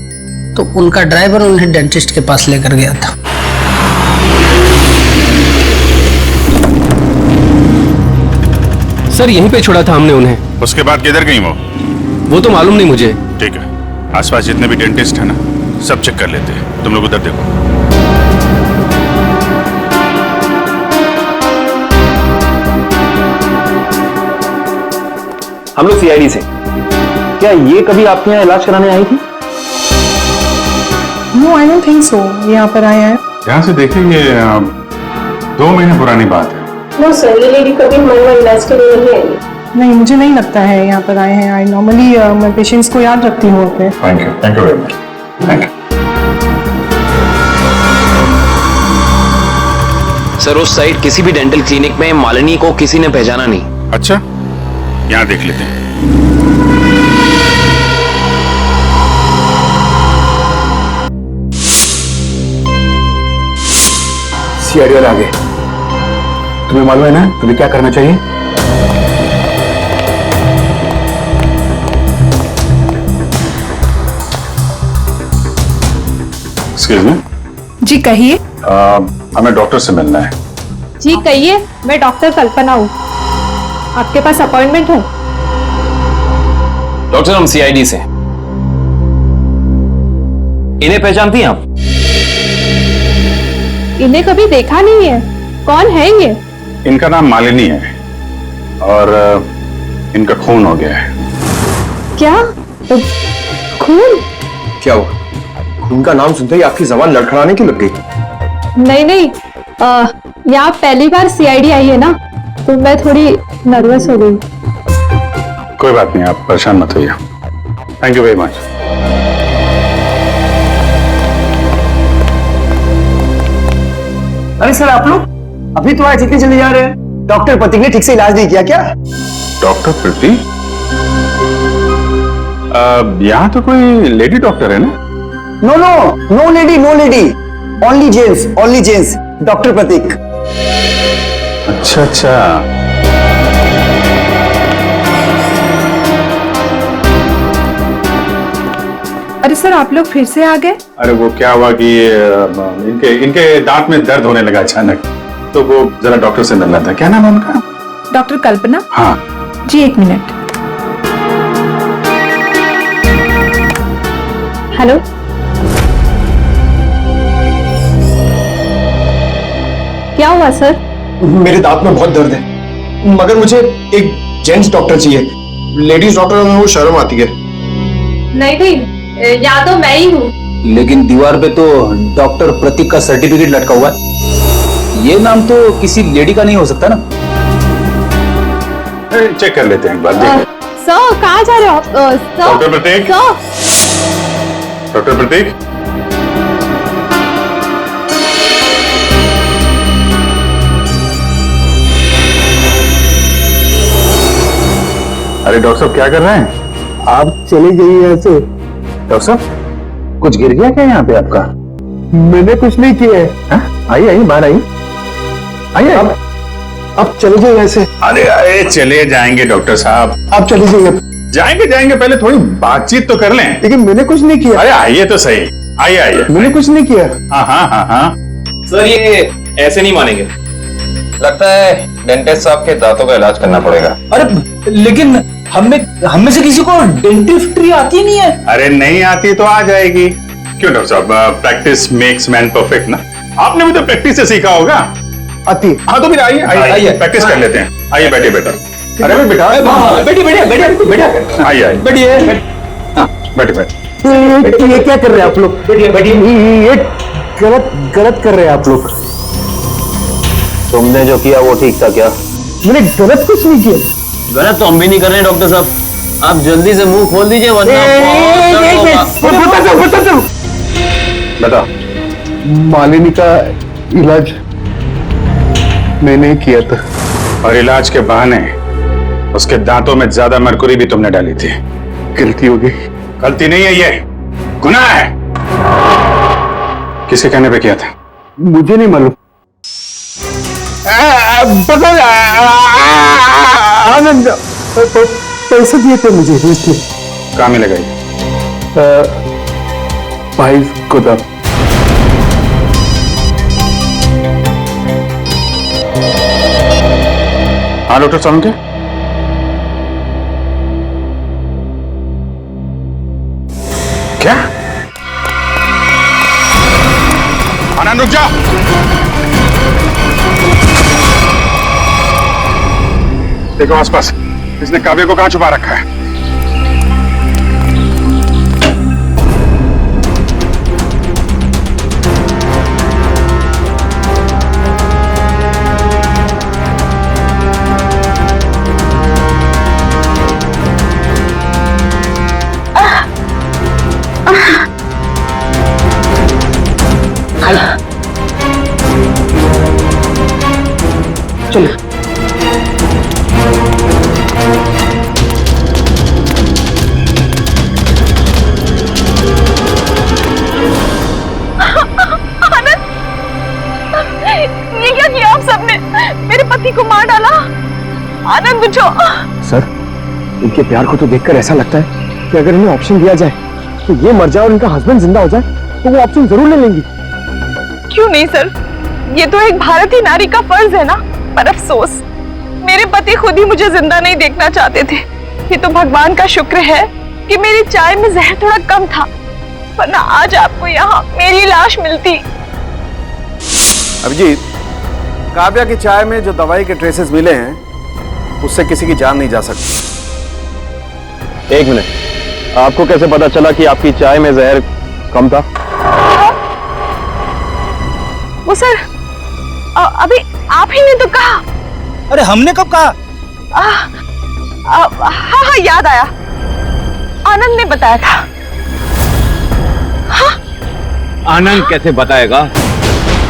तो उनका ड्राइवर उन्हें डेंटिस्ट के पास लेकर गया था। सर, यहीं पे छोड़ा था हमने उन्हें। उसके बाद किधर गई वो तो मालूम नहीं मुझे। ठीक है, आसपास जितने भी डेंटिस्ट है ना, सब चेक कर लेते हैं। तुम लोग उधर देखो। हम लोग सीआईडी से। क्या ये कभी आपके यहाँ इलाज कराने आई थी? No, I don't think so. यहाँ पर आए हैं। ध्यान से देखिए, ये 2 महीने पुरानी बात है। नो सर, ये लेडी कभी हमारे यहाँ इलाज के लिए नहीं आई। नहीं, मुझे नहीं लगता है यहाँ पर आए हैं। आई नॉर्मली मैं पेशेंट्स को याद रखती हूँ अपने। Thank you very much. Thank you sir, उस साइड किसी भी डेंटल क्लिनिक में मालिनी को किसी ने पहचाना नहीं। अच्छा, यहाँ देख लेते हैं। सीआईडी वाले आ गए। तुम्हें मालूम है ना तुम्हें क्या करना चाहिए? Excuse me. जी कहिए। हमें डॉक्टर से मिलना है। जी कहिए, मैं डॉक्टर कल्पना हूँ। आपके पास अपॉइंटमेंट है? डॉक्टर, हम सीआईडी से। इन्हें पहचानती हैं आप? इन्हें कभी देखा नहीं है। कौन है ये? इनका नाम मालिनी है और इनका खून हो गया है। क्या? खून? क्या हुआ? खून का नाम सुनते ही आपकी जबान लड़खड़ाने की लग गई? नहीं नहीं, यहाँ पहली बार सीआईडी आई है ना, तो मैं थोड़ी नर्वस हो गई। कोई बात नहीं, आप परेशान मत होइए। Thank you very much. अरे सर, आप लोग अभी तो आज इतनी जल्दी जा रहे हैं? डॉक्टर प्रतीक ने ठीक से इलाज नहीं किया क्या? डॉक्टर प्रतीक? यहाँ तो कोई लेडी डॉक्टर है ना? No no, no lady, no lady, only gents, only gents, doctor Pratik. अच्छा अच्छा। अरे सर, आप लोग फिर से आ गए? अरे वो क्या हुआ कि इनके दांत में दर्द होने लगा अचानक, तो वो जरा डॉक्टर से मिलना था। क्या नाम है उनका? डॉक्टर कल्पना। हाँ जी, 1 मिनट। हेलो। क्या हुआ सर? मेरे दांत में बहुत दर्द है, मगर मुझे एक जेंट्स डॉक्टर चाहिए। लेडीज डॉक्टर में वो शर्म आती है। नहीं नहीं, या तो मैं ही हूँ। लेकिन दीवार पे तो डॉक्टर प्रतीक का सर्टिफिकेट लटका हुआ है। ये नाम तो किसी लेडी का नहीं हो सकता ना? चेक कर लेते हैं एक बार। सर कहाँ जा रहे हो आप? डॉक्टर प्रतीक। डॉक्टर प्रतीक, अरे डॉक्टर साहब क्या कर रहे हैं? आप चले जाइए यहाँ से। डॉक्टर साहब कुछ गिर गया क्या यहाँ पे आपका? मैंने कुछ नहीं किया है। आइए आइए बाहर आइए। आइए अब चले जाइए यहाँ से। अरे अरे चले जाएंगे डॉक्टर साहब। आप चले जाइए। जाएंगे पहले थोड़ी बातचीत तो कर लें। लेकिन मैंने कुछ नहीं किया। अरे आइए तो सही। आइए आइए। मैंने कुछ नहीं किया। हाँ। सर ये ऐसे नहीं मानेंगे। लगता है डेंटिस्ट साहब के दांतों का इलाज करना पड़ेगा। अरे लेकिन हम में से किसी को डेंटिस्ट्री आती नहीं है। अरे नहीं आती तो आ जाएगी। क्यों डॉक्टर साहब, प्रैक्टिस मेक्स मैन परफेक्ट ना। आपने भी तो प्रैक्टिस से सीखा होगा। आती। हाँ तो फिर आइए प्रैक्टिस कर लेते हैं। आइए बैठिए बेटा। अरे बेटा बैठिए। आइए बैठिए। बैठिए। ये क्या कर रहे हैं आप लोग? ये गलत कर रहे हैं आप लोग। तुमने जो किया वो ठीक था क्या? मैंने गलत कुछ नहीं किया। गलत तो हम भी नहीं कर रहे हैं डॉक्टर साहब। आप जल्दी से मुंह खोल दीजिए वरना बता। मालिनी का इलाज मैंने किया था। और इलाज के बहाने उसके दांतों में ज्यादा मरकुरी भी तुमने डाली थी। गलती हो गई। गलती नहीं है, ये गुनाह है। किसके कहने पे किया था? मुझे नहीं मालूम। आनंद पैसे दिए थे मुझे इसलिए। कहाँ मिलेगा ये? भाई गोदाम। हाँ डॉक्टर साहब के क्या? आनंद रुक जा। देखो आसपास, इसने काव्य को कहां छुपा रखा है? चलो। ये क्या किया आप सबने? मेरे पति को मार डाला। आनंद बुझो। सर, इनके प्यार को तो देखकर ऐसा लगता है कि अगर इन्हें ऑप्शन दिया जाए तो ये मर जाए और इनका हस्बैंड जिंदा हो जाए तो वो ऑप्शन जरूर ले लेंगी। क्यों नहीं सर, ये तो एक भारतीय नारी का फर्ज है ना। पर अफसोस मेरे पति खुद ही मुझे जिंदा नहीं देखना चाहते थे। ये तो भगवान का शुक्र है कि मेरी चाय में जहर थोड़ा कम था, वरना आज आपको यहाँ मेरी लाश मिलती। अभिजीत, काव्या की चाय में जो दवाई के ट्रेसेस मिले हैं उससे किसी की जान नहीं जा सकती। एक मिनट, आपको कैसे पता चला कि आपकी चाय में जहर कम था? वो सर, अभी आप ही ने तो कहा। अरे हमने कब कहा? हाँ याद आया, आनंद ने बताया था। हाँ? आनंद कैसे बताएगा?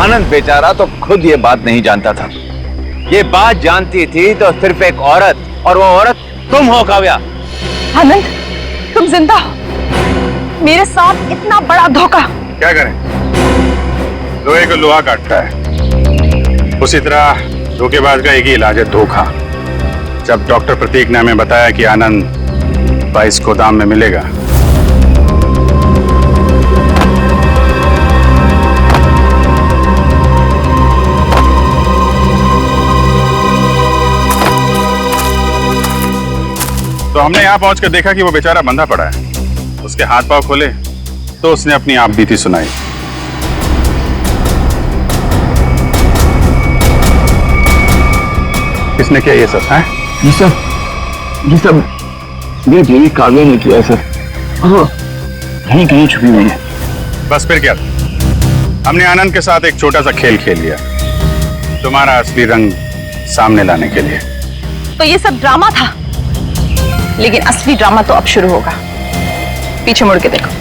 आनंद बेचारा तो खुद ये बात नहीं जानता था। ये बात जानती थी तो सिर्फ एक औरत, और वो औरत तुम हो काव्या। आनंद, तुम जिंदा हो। मेरे साथ इतना बड़ा धोखा। क्या करें, लोहे को लोहा काटता है, उसी तरह धोखेबाज का एक ही इलाज है, धोखा। जब डॉक्टर प्रतीक ने हमें बताया कि आनंद 22 गोदाम में मिलेगा, तो हमने यहां पहुंचकर देखा कि वो बेचारा बंधा पड़ा है। उसके हाथ पांव खोले तो उसने अपनी आप बीती सुनाई। किसने किया ये सब? है जी सर, मेरी बीवी काव्या ने किया सर। हाँ, कहीं कहीं छुपी हुई है। बस फिर क्या, हमने आनंद के साथ एक छोटा सा खेल खेल लिया तुम्हारा असली रंग सामने लाने के लिए। तो ये सब ड्रामा था, लेकिन असली ड्रामा तो अब शुरू होगा। पीछे मुड़ के देखो।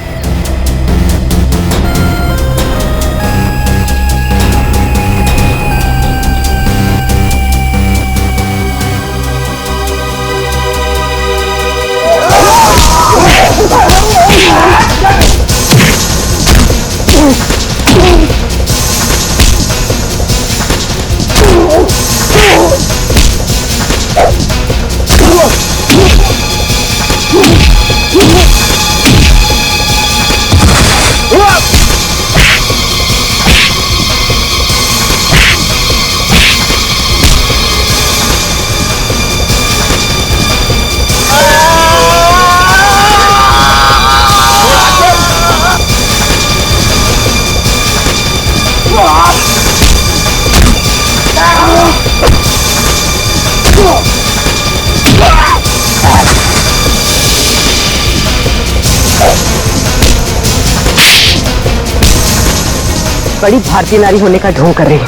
बड़ी भारतीय नारी होने का ढोंग कर रही है।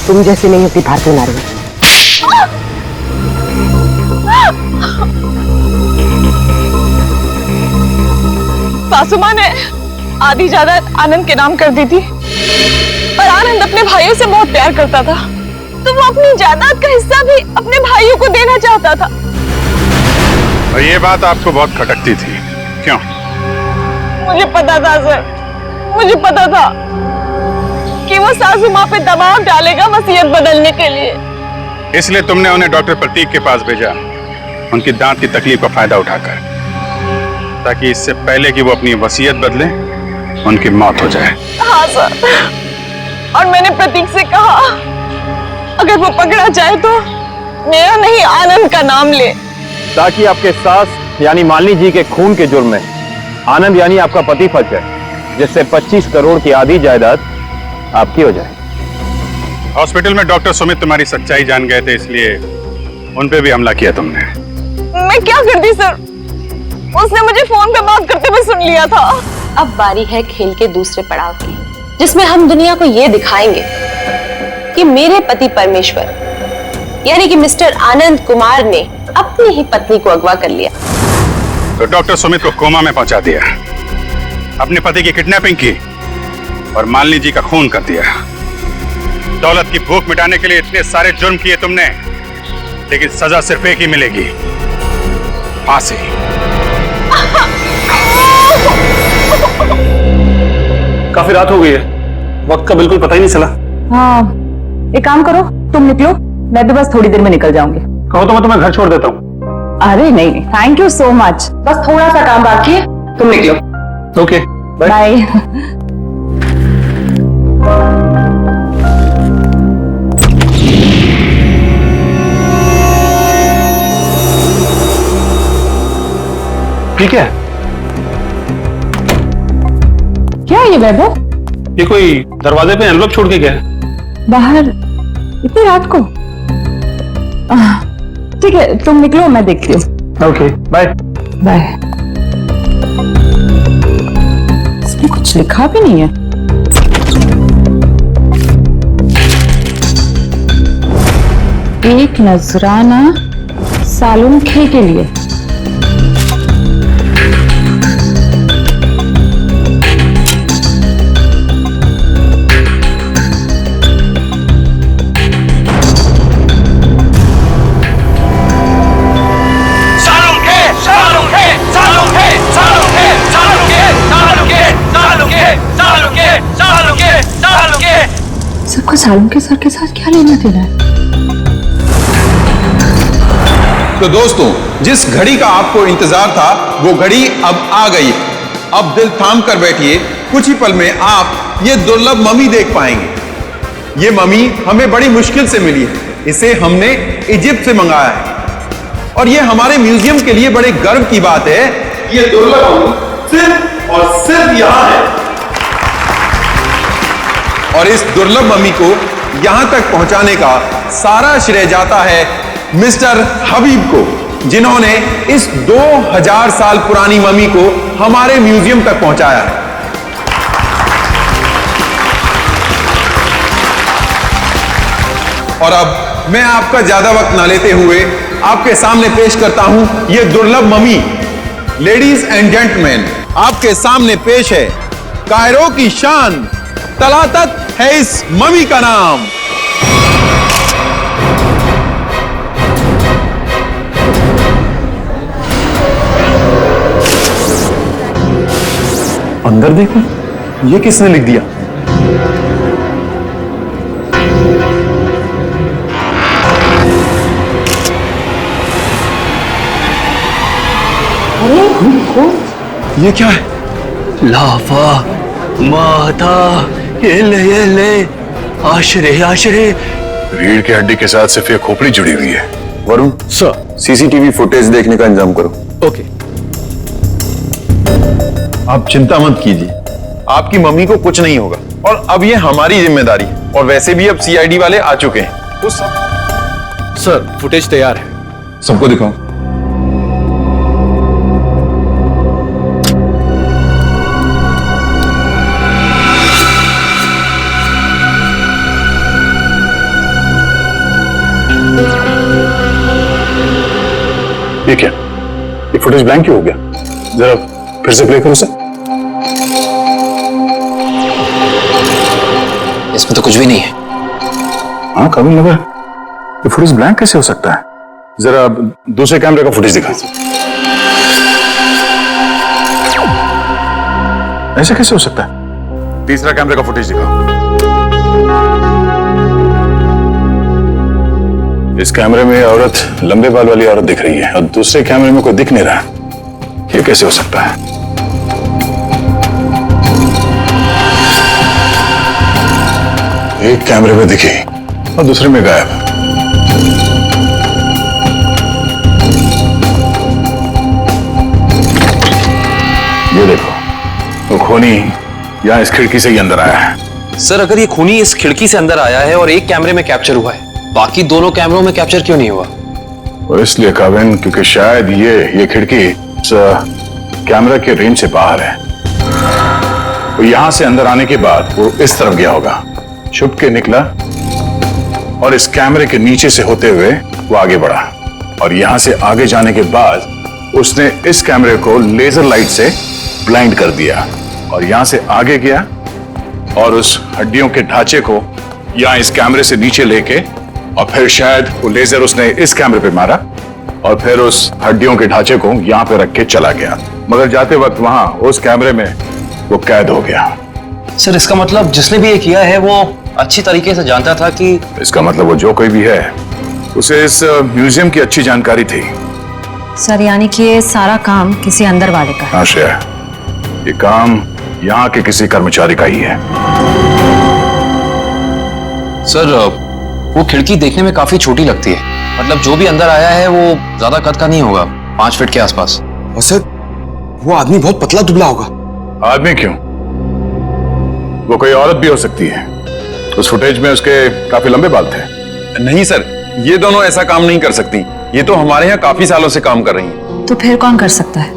तुम जैसी नहीं होती भारतीय नारी। सासू माँ ने आधी जायदाद आनंद के नाम कर दी थी, और आनंद अपने भाइयों से बहुत प्यार करता था, तो वो अपनी जायदाद का हिस्सा भी अपने भाइयों को देना चाहता था। और ये बात आपको बहुत खटकती थी, क्यों? मुझे पता था सर, मुझे पता था कि वो सासू माँ पे दबाव डालेगा वसीयत बदलने के लिए। इसलिए तुमने उन्हें डॉक्टर प्रतीक के पास भेजा, उनकी दांत की तकलीफ का फायदा उठाकर, ताकि इससे पहले कि वो अपनी वसीयत बदले उनकी मौत हो जाए। हाँ सर, और मैंने प्रतीक से कहा अगर वो पकड़ा जाए तो मेरा नहीं आनंद का नाम ले, ताकि आपके सास यानी मालिनी जी के खून के जुर्म में आनंद यानी आपका पति फंस जाए, जिससे 25 करोड़ की आधी जायदाद आपकी हो जाए। हॉस्पिटल में डॉक्टर सुमित तुम्हारी सच्चाई जान गए थे, इसलिए उन पे भी हमला किया तुमने। मैं क्या करती सर, उसने मुझे फोन पे बात करते हुए सुन लिया था। अब बारी है खेल के दूसरे पड़ाव की, जिसमें हम दुनिया को ये दिखाएंगे कि मेरे पति परमेश्वर यानी कि मिस्टर आनंद कुमार ने अपनी ही पत्नी को अगवा कर लिया। तो डॉक्टर सुमित को कोमा में पहुंचा दिया, अपने पति की किडनैपिंग की और मालिनी जी का खून कर दिया। दौलत की भूख मिटाने के लिए इतने सारे जुर्म किए तुमने, लेकिन सजा सिर्फ एक ही मिलेगी, फांसी। काफी रात हो गई है, वक्त का बिल्कुल पता ही नहीं चला। हाँ, एक काम करो, तुम निकलो, मैं भी बस थोड़ी देर में निकल जाऊंगी। कहो तो मैं तुम्हें घर छोड़ देता हूँ। अरे नहीं, थैंक यू सो मच, बस थोड़ा सा काम बाकी है, तुम निकलो। Okay, bye. ठीक है, क्या है ये वैभव? ये कोई दरवाजे पे एनवलप छोड़ के गया है? बाहर इतनी रात को? ठीक है, तुम निकलो, मैं देखती हूँ। Okay, bye bye. इसमें कुछ लिखा भी नहीं है। एक नजराना सालुंखे के लिए। सबका सालुंखे सर के साथ क्या लेना देना है? तो दोस्तों, जिस घड़ी का आपको इंतजार था वो घड़ी अब आ गई। अब दिल थाम कर बैठिए, कुछ ही पल में आप ये दुर्लभ मम्मी देख पाएंगे। ये मम्मी हमें बड़ी मुश्किल से मिली है, इसे हमने इजिप्ट से मंगाया है और ये हमारे म्यूजियम के लिए बड़े गर्व की बात है। ये दुर्लभ मम्मी सिर्फ और सिर्फ यहां है और इस दुर्लभ मम्मी को यहां तक पहुंचाने का सारा श्रेय जाता है मिस्टर हबीब को। जिन्होंने इस 2000 साल पुरानी मम्मी को हमारे म्यूजियम तक पहुंचाया है। और अब मैं आपका ज्यादा वक्त ना लेते हुए आपके सामने पेश करता हूं यह दुर्लभ मम्मी। लेडीज एंड जेंटलमैन, आपके सामने पेश है कायरो की शान, तलातत है इस मम्मी का नाम। अंदर देखो, ये किसने लिख दिया? ये क्या है? लाफा माता ये ले आशरे आशरे। रीढ़ की हड्डी के साथ सिर्फ ये खोपड़ी जुड़ी हुई है। वरुण सर, सीसीटीवी फुटेज देखने का इंतजाम करो। ओके। आप चिंता मत कीजिए, आपकी मम्मी को कुछ नहीं होगा और अब ये हमारी जिम्मेदारी है। और वैसे भी अब सीआईडी वाले आ चुके हैं तो सर, फुटेज तैयार है। सबको दिखाओ। ये क्या? ये फुटेज ब्लैंक क्यों हो गया? जरा फिर से प्ले करो सर। इसमें तो कुछ भी नहीं है। हाँ, कभी लगा ये फुटेज ब्लैंक कैसे हो सकता है? जरा दूसरे कैमरे का फुटेज दिखा। ऐसे कैसे हो सकता है? तीसरा कैमरे का फुटेज दिखाओ। इस कैमरे में औरत लंबे बाल वाली औरत दिख रही है और दूसरे कैमरे में कोई दिख नहीं रहा। ये कैसे हो सकता है? एक कैमरे में दिखी और दूसरे में गायब। ये देखो, वो खूनी यहाँ इस खिड़की से ही अंदर आया है। सर, अगर ये खूनी इस खिड़की से अंदर आया है और एक कैमरे में कैप्चर हुआ है, बाकी दोनों कैमरों में कैप्चर क्यों नहीं हुआ? और इसलिए काविन, क्योंकि शायद ये खिड़की इस कैमरा के रेंज से बाहर है। वो यहां से अंदर आने के बाद वो इस तरफ गया होगा, छुप के निकला और इस कैमरे के नीचे से होते हुए वो आगे बढ़ा और यहां से आगे जाने के बाद उसने इस कैमरे को लेजर लाइट से ब्लाइंड कर दिया और यहां से आगे गया और उस हड्डियों के ढांचे को यहां इस कैमरे से नीचे लेके और फिर शायद वो लेजर उसने इस कैमरे पे मारा और फिर उस हड्डियों के ढांचे को यहां पे रख के चला गया, मगर जाते वक्त वहां उस कैमरे में वो कैद हो गया। सर, इसका मतलब जिसने भी ये किया है वो अच्छी तरीके से जानता था कि... इसका मतलब वो जो कोई भी है उसे इस म्यूजियम की अच्छी जानकारी थी। सर, यानी कि ये सारा काम किसी अंदर वाले का है। हाँ श्रेया, ये काम यहाँ के किसी कर्मचारी का ही है। सर, वो खिड़की देखने में काफी छोटी लगती है। मतलब जो भी अंदर आया है वो ज्यादा कद का नहीं होगा, 5 फीट के आसपास। और सर, वो आदमी बहुत पतला दुबला होगा। आदमी क्यों, वो कोई औरत भी हो सकती है। उस फुटेज में उसके काफी लंबे बाल थे। नहीं सर, ये दोनों ऐसा काम नहीं कर सकती। ये तो हमारे यहाँ काफी सालों से काम कर रही हैं। तो फिर कौन कर सकता है?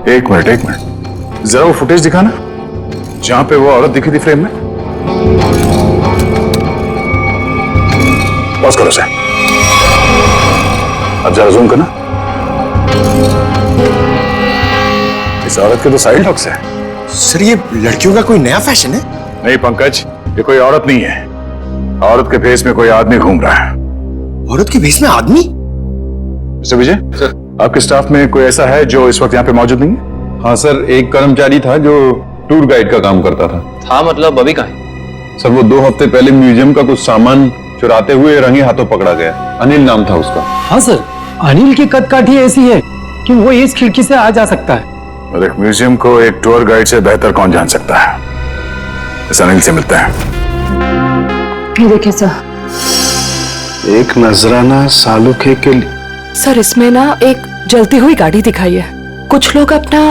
एक मिनट, जरा वो फुटेज दिखाना जहां पे वो औरत दिखी थी फ्रेम में। पॉज करो सर, अब जरा जूम करना। इस औरत के तो साइड लॉक्स है। सर, ये लड़कियों का कोई नया फैशन है? नहीं पंकज, ये कोई औरत नहीं है। औरत के भेष में कोई आदमी घूम रहा है। औरत के भेष में आदमी? मिस्टर विजय सर, आपके स्टाफ में कोई ऐसा है जो इस वक्त यहाँ पे मौजूद नहीं है? हाँ सर, एक कर्मचारी था जो टूर गाइड का काम करता था। हाँ, मतलब अभी कहाँ है? सर, वो 2 हफ्ते पहले म्यूजियम का कुछ सामान चुराते हुए रंगे हाथों पकड़ा गया। अनिल नाम था उसका। हाँ सर, अनिल की कदकाठी ऐसी है कि वो इस खिड़की से आ जा सकता है। और एक म्यूजियम को एक टूर गाइड से बेहतर कौन जान सकता है? इस अनिल से मिलता है। ये देखिए सर, एक नजराना सालुखे के लिए। सर, इसमें ना एक जलती हुई गाड़ी दिखाई है। कुछ लोग अपना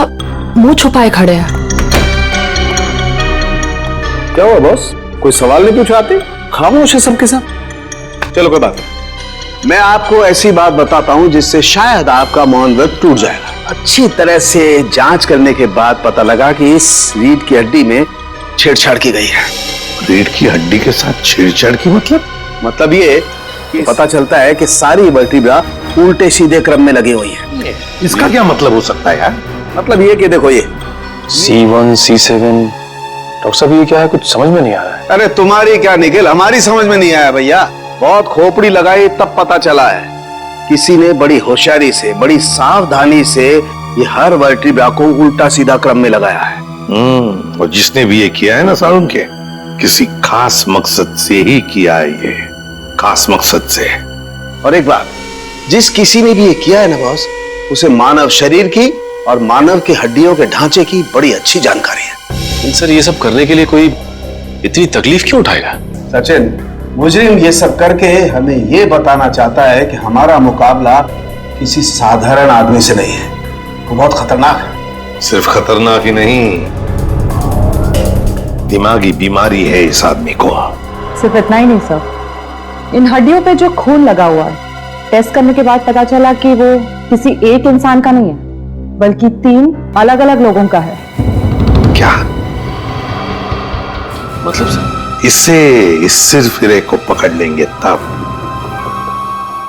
मुंह छुपाए खड़े हैं। क्या हुआ बॉस, कोई सवाल नहीं पूछाते? खामोश है सबके सब। चलो कोई बात नहीं, मैं आपको ऐसी बात बताता हूं जिससे शायद आपका मौन व्रत टूट जाएगा। अच्छी तरह से जांच करने के बाद पता लगा कि इस रीढ़ की हड्डी में छेड़छाड़ की गई है। रीढ़ की हड्डी के साथ छेड़छाड़ की मतलब ये कि पता चलता है कि सारी वर्टिब्रा उल्टे सीधे क्रम में लगी हुई है। इसका क्या मतलब हो सकता है यार? मतलब ये कि देखो ये C1, C7, डॉक्टर साहब ये क्या है, कुछ समझ में नहीं आ रहा है। अरे तुम्हारी क्या निखिल, हमारी समझ में नहीं आया भैया। बहुत खोपड़ी लगाई तब पता चला है। किसी ने बड़ी होशियारी से, बड़ी सावधानी से ये हर वर्टिब्रा को उल्टा सीधा क्रम में लगाया है। और जिसने भी ये किया है ना सारुण के, किसी खास मकसद से ही किया है ये, खास मकसद से। और एक बात, जिस किसी ने भी ये किया है ना बॉस, उसे मानव शरीर की और मानव की हड्डियों के ढांचे की बड़ी अच्छी जानकारी है। सर ये सब करने के लिए कोई इतनी तकलीफ क्यों उठाएगा? सचिन, मुजरिम ये सब करके हमें ये बताना चाहता है कि हमारा मुकाबला किसी साधारण आदमी से नहीं है, वो बहुत खतरनाक है। सिर्फ खतरनाक ही नहीं, दिमागी बीमारी है इस आदमी को। सिर्फ इतना ही नहीं सर, इन हड्डियों पे जो खून लगा हुआ है, टेस्ट करने के बाद पता चला कि वो किसी एक इंसान का नहीं है, बल्कि 3 अलग अलग लोगों का है। क्या मतलब सर? इससे इस सिरफिरे को पकड़ लेंगे तब,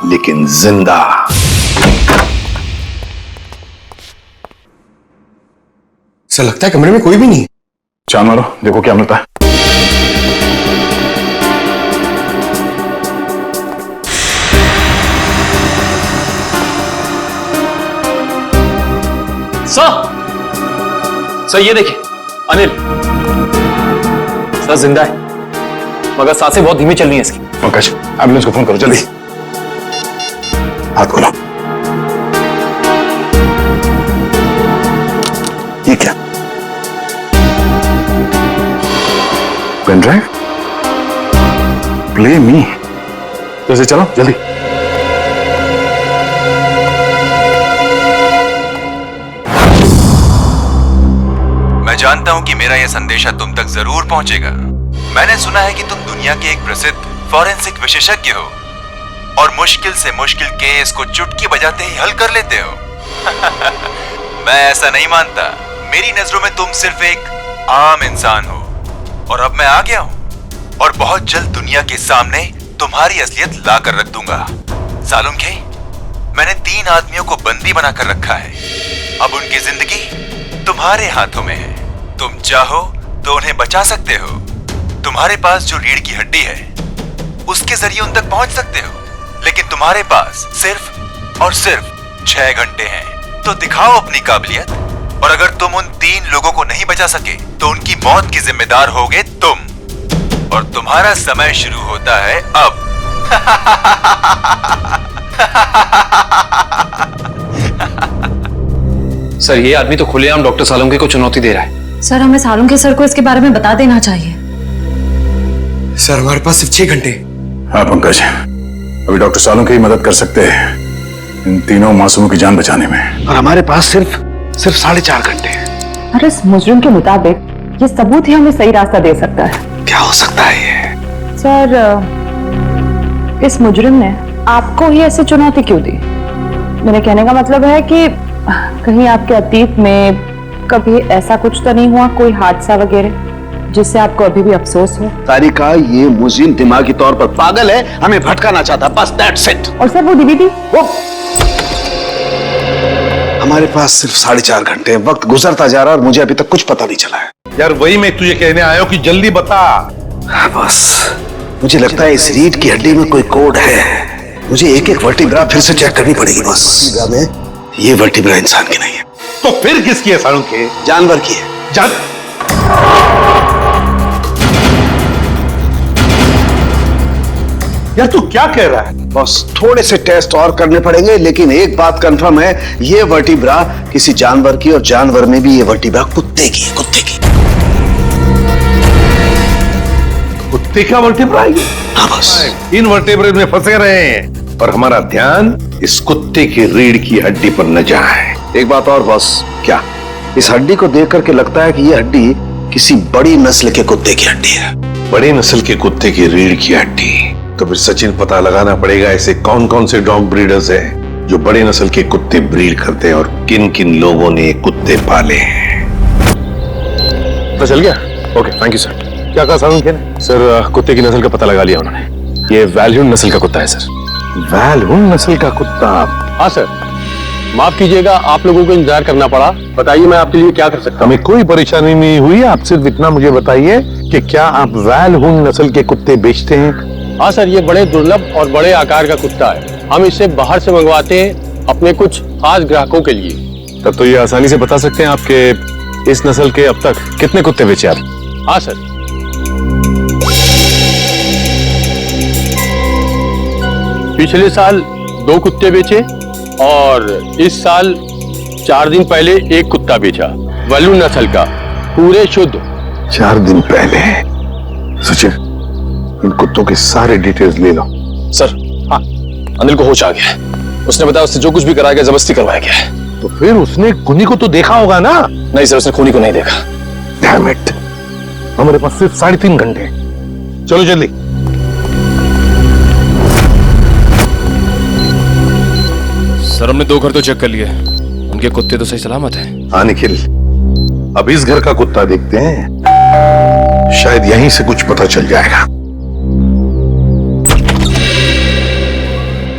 लेकिन जिंदा। सर लगता है कमरे में कोई भी नहीं। चांद मारो, देखो क्या मिलता है। सर ये देखिए, अनिल सर जिंदा है, मगर सांसें बहुत धीमी चल रही हैं इसकी। पंकज, एम्बुलेंस को फोन करो जल्दी। हाथ खोलो। ये क्या? Pen drive? Play me. जैसे चलो जल्दी। मैं जानता हूं कि मेरा यह संदेशा तुम तक जरूर पहुंचेगा। मैंने सुना है कि तुम दुनिया के एक प्रसिद्ध फॉरेंसिक विशेषज्ञ हो और मुश्किल से मुश्किल केस को चुटकी बजाते ही हल कर लेते हो। मैं ऐसा नहीं मानता। मेरी नजरों में तुम सिर्फ एक आम इंसान हो और अब मैं आ गया हूं और बहुत जल्द दुनिया के सामने तुम्हारी असलियत ला कर रख दूंगा। सालुम के, मैंने 3 आदमियों को बंदी बनाकर रखा है। अब उनकी जिंदगी तुम्हारे हाथों में है। तुम चाहो तो उन्हें बचा सकते हो। तुम्हारे पास जो रीढ़ की हड्डी है उसके जरिए उन तक पहुंच सकते हो, लेकिन तुम्हारे पास सिर्फ और सिर्फ 6 घंटे हैं। तो दिखाओ अपनी काबिलियत, और अगर तुम उन 3 लोगों को नहीं बचा सके तो उनकी मौत की जिम्मेदार होगे तुम, और तुम्हारा समय शुरू होता है अब। सर ये आदमी तो खुलेआम डॉक्टर सालुंके को चुनौती दे रहा है। सर हमें सालुंके सर को इसके बारे में बता देना चाहिए। सर हमारे पास सिर्फ 6 घंटे। हाँ पंकज, अभी डॉक्टर सालुंके ही मदद कर सकते हैं इन तीनों मासूमों की जान बचाने में, और हमारे पास सिर्फ 4.5 घंटे हैं। और इस मुजरिम के मुताबिक ये सबूत ही हमें सही रास्ता दे सकता है। क्या हो सकता है ये? सर, इस मुजरिम ने आपको ही ऐसी चुनौती क्यों दी? मेरे कहने का मतलब है कि कहीं आपके अतीत में कभी ऐसा कुछ तो नहीं हुआ, कोई हादसा वगैरह जिससे आपको अभी भी अफसोस हो? तारिका, ये मुजरिम दिमागी तौर पर पागल है, हमें भटकाना चाहता, बस दैट्स इट। और सर वो डीवीडी, वो हमारे पास सिर्फ 4.5 घंटे हैं। वक्त गुजरता जा रहा है और मुझे अभी तक कुछ पता नहीं चला है। यार वही मैं तुझे कहने आया हूं कि जल्दी बता। बस मुझे लगता है इस रीढ़ की हड्डी में कोई कोड है। मुझे एक एक वर्टिब्रा फिर से चेक करनी पड़ेगी। बस में ये वर्टिब्रा इंसान की नहीं है। तो फिर किसकी है सालुंके? जानवर की है। यार तू क्या कह रहा है? बस थोड़े से टेस्ट और करने पड़ेंगे, लेकिन एक बात कंफर्म है, ये वर्टिब्रा किसी जानवर की, और जानवर में भी ये वर्टिब्रा कुत्ते की है। कुत्ते की। कुत्ते का वर्टिब्रा? हाँ बस इन वर्टिब्रे में फंसे रहे हैं और हमारा ध्यान इस कुत्ते की रीढ़ की हड्डी पर न जाए। एक बात और बॉस। क्या? इस हड्डी को देख करके लगता है कि ये हड्डी किसी बड़ी नस्ल के कुत्ते की हड्डी है। बड़ी नस्ल के कुत्ते की रीढ़ की हड्डी? तो फिर सचिन पता लगाना पड़ेगा ऐसे कौन कौन से डॉग ब्रीडर्स हैं जो बड़े नस्ल के कुत्ते ब्रीड करते हैं और किन किन लोगों ने कुत्ते पाले हैं। तो चल गया? Okay, thank you sir. क्या कहा सारुण ने? सर कुत्ते की नस्ल का पता लगा लिया उन्होंने। ये वैल्यून नस्ल का कुत्ता है सर। वैल्यून नस्ल का कुत्ता? हाँ सर, माफ कीजिएगा आप लोगों को इंतजार करना पड़ा। बताइए मैं आपके लिए क्या कर सकता हूँ? हमें कोई परेशानी नहीं हुई, आप सिर्फ इतना मुझे बताइए कि क्या आप वैल्यून नस्ल के कुत्ते बेचते हैं? हाँ सर, ये बड़े दुर्लभ और बड़े आकार का कुत्ता है। हम इसे बाहर से मंगवाते हैं अपने कुछ खास ग्राहकों के लिए। तब तो ये आसानी से बता सकते हैं आपके इस नस्ल के अब तक कितने कुत्ते बेचे आप? हाँ सर, पिछले साल 2 कुत्ते बेचे और इस साल 4 दिन पहले 1 कुत्ता बेचा, वैल्यून नस्ल का, पूरे शुद्ध। 4 दिन पहले? सचिन, इन कुत्तों के सारे डिटेल्स ले लो। सर, हाँ, अनिल को होश आ गया है। उसने बताया उससे जो कुछ भी कराया गया जबरदस्ती करवाया गया है। तो फिर उसने खूनी को तो देखा होगा ना? नहीं सर, उसने खूनी को नहीं देखा। डैम इट, हमारे पास सिर्फ 3.5 घंटे। चलो जल्दी। सर हमने 2 घर तो चेक कर लिए, उनके कुत्ते तो सही सलामत हैं। हाँ निखिल, अब इस घर का कुत्ता देखते हैं, शायद यहीं से कुछ पता चल जाएगा।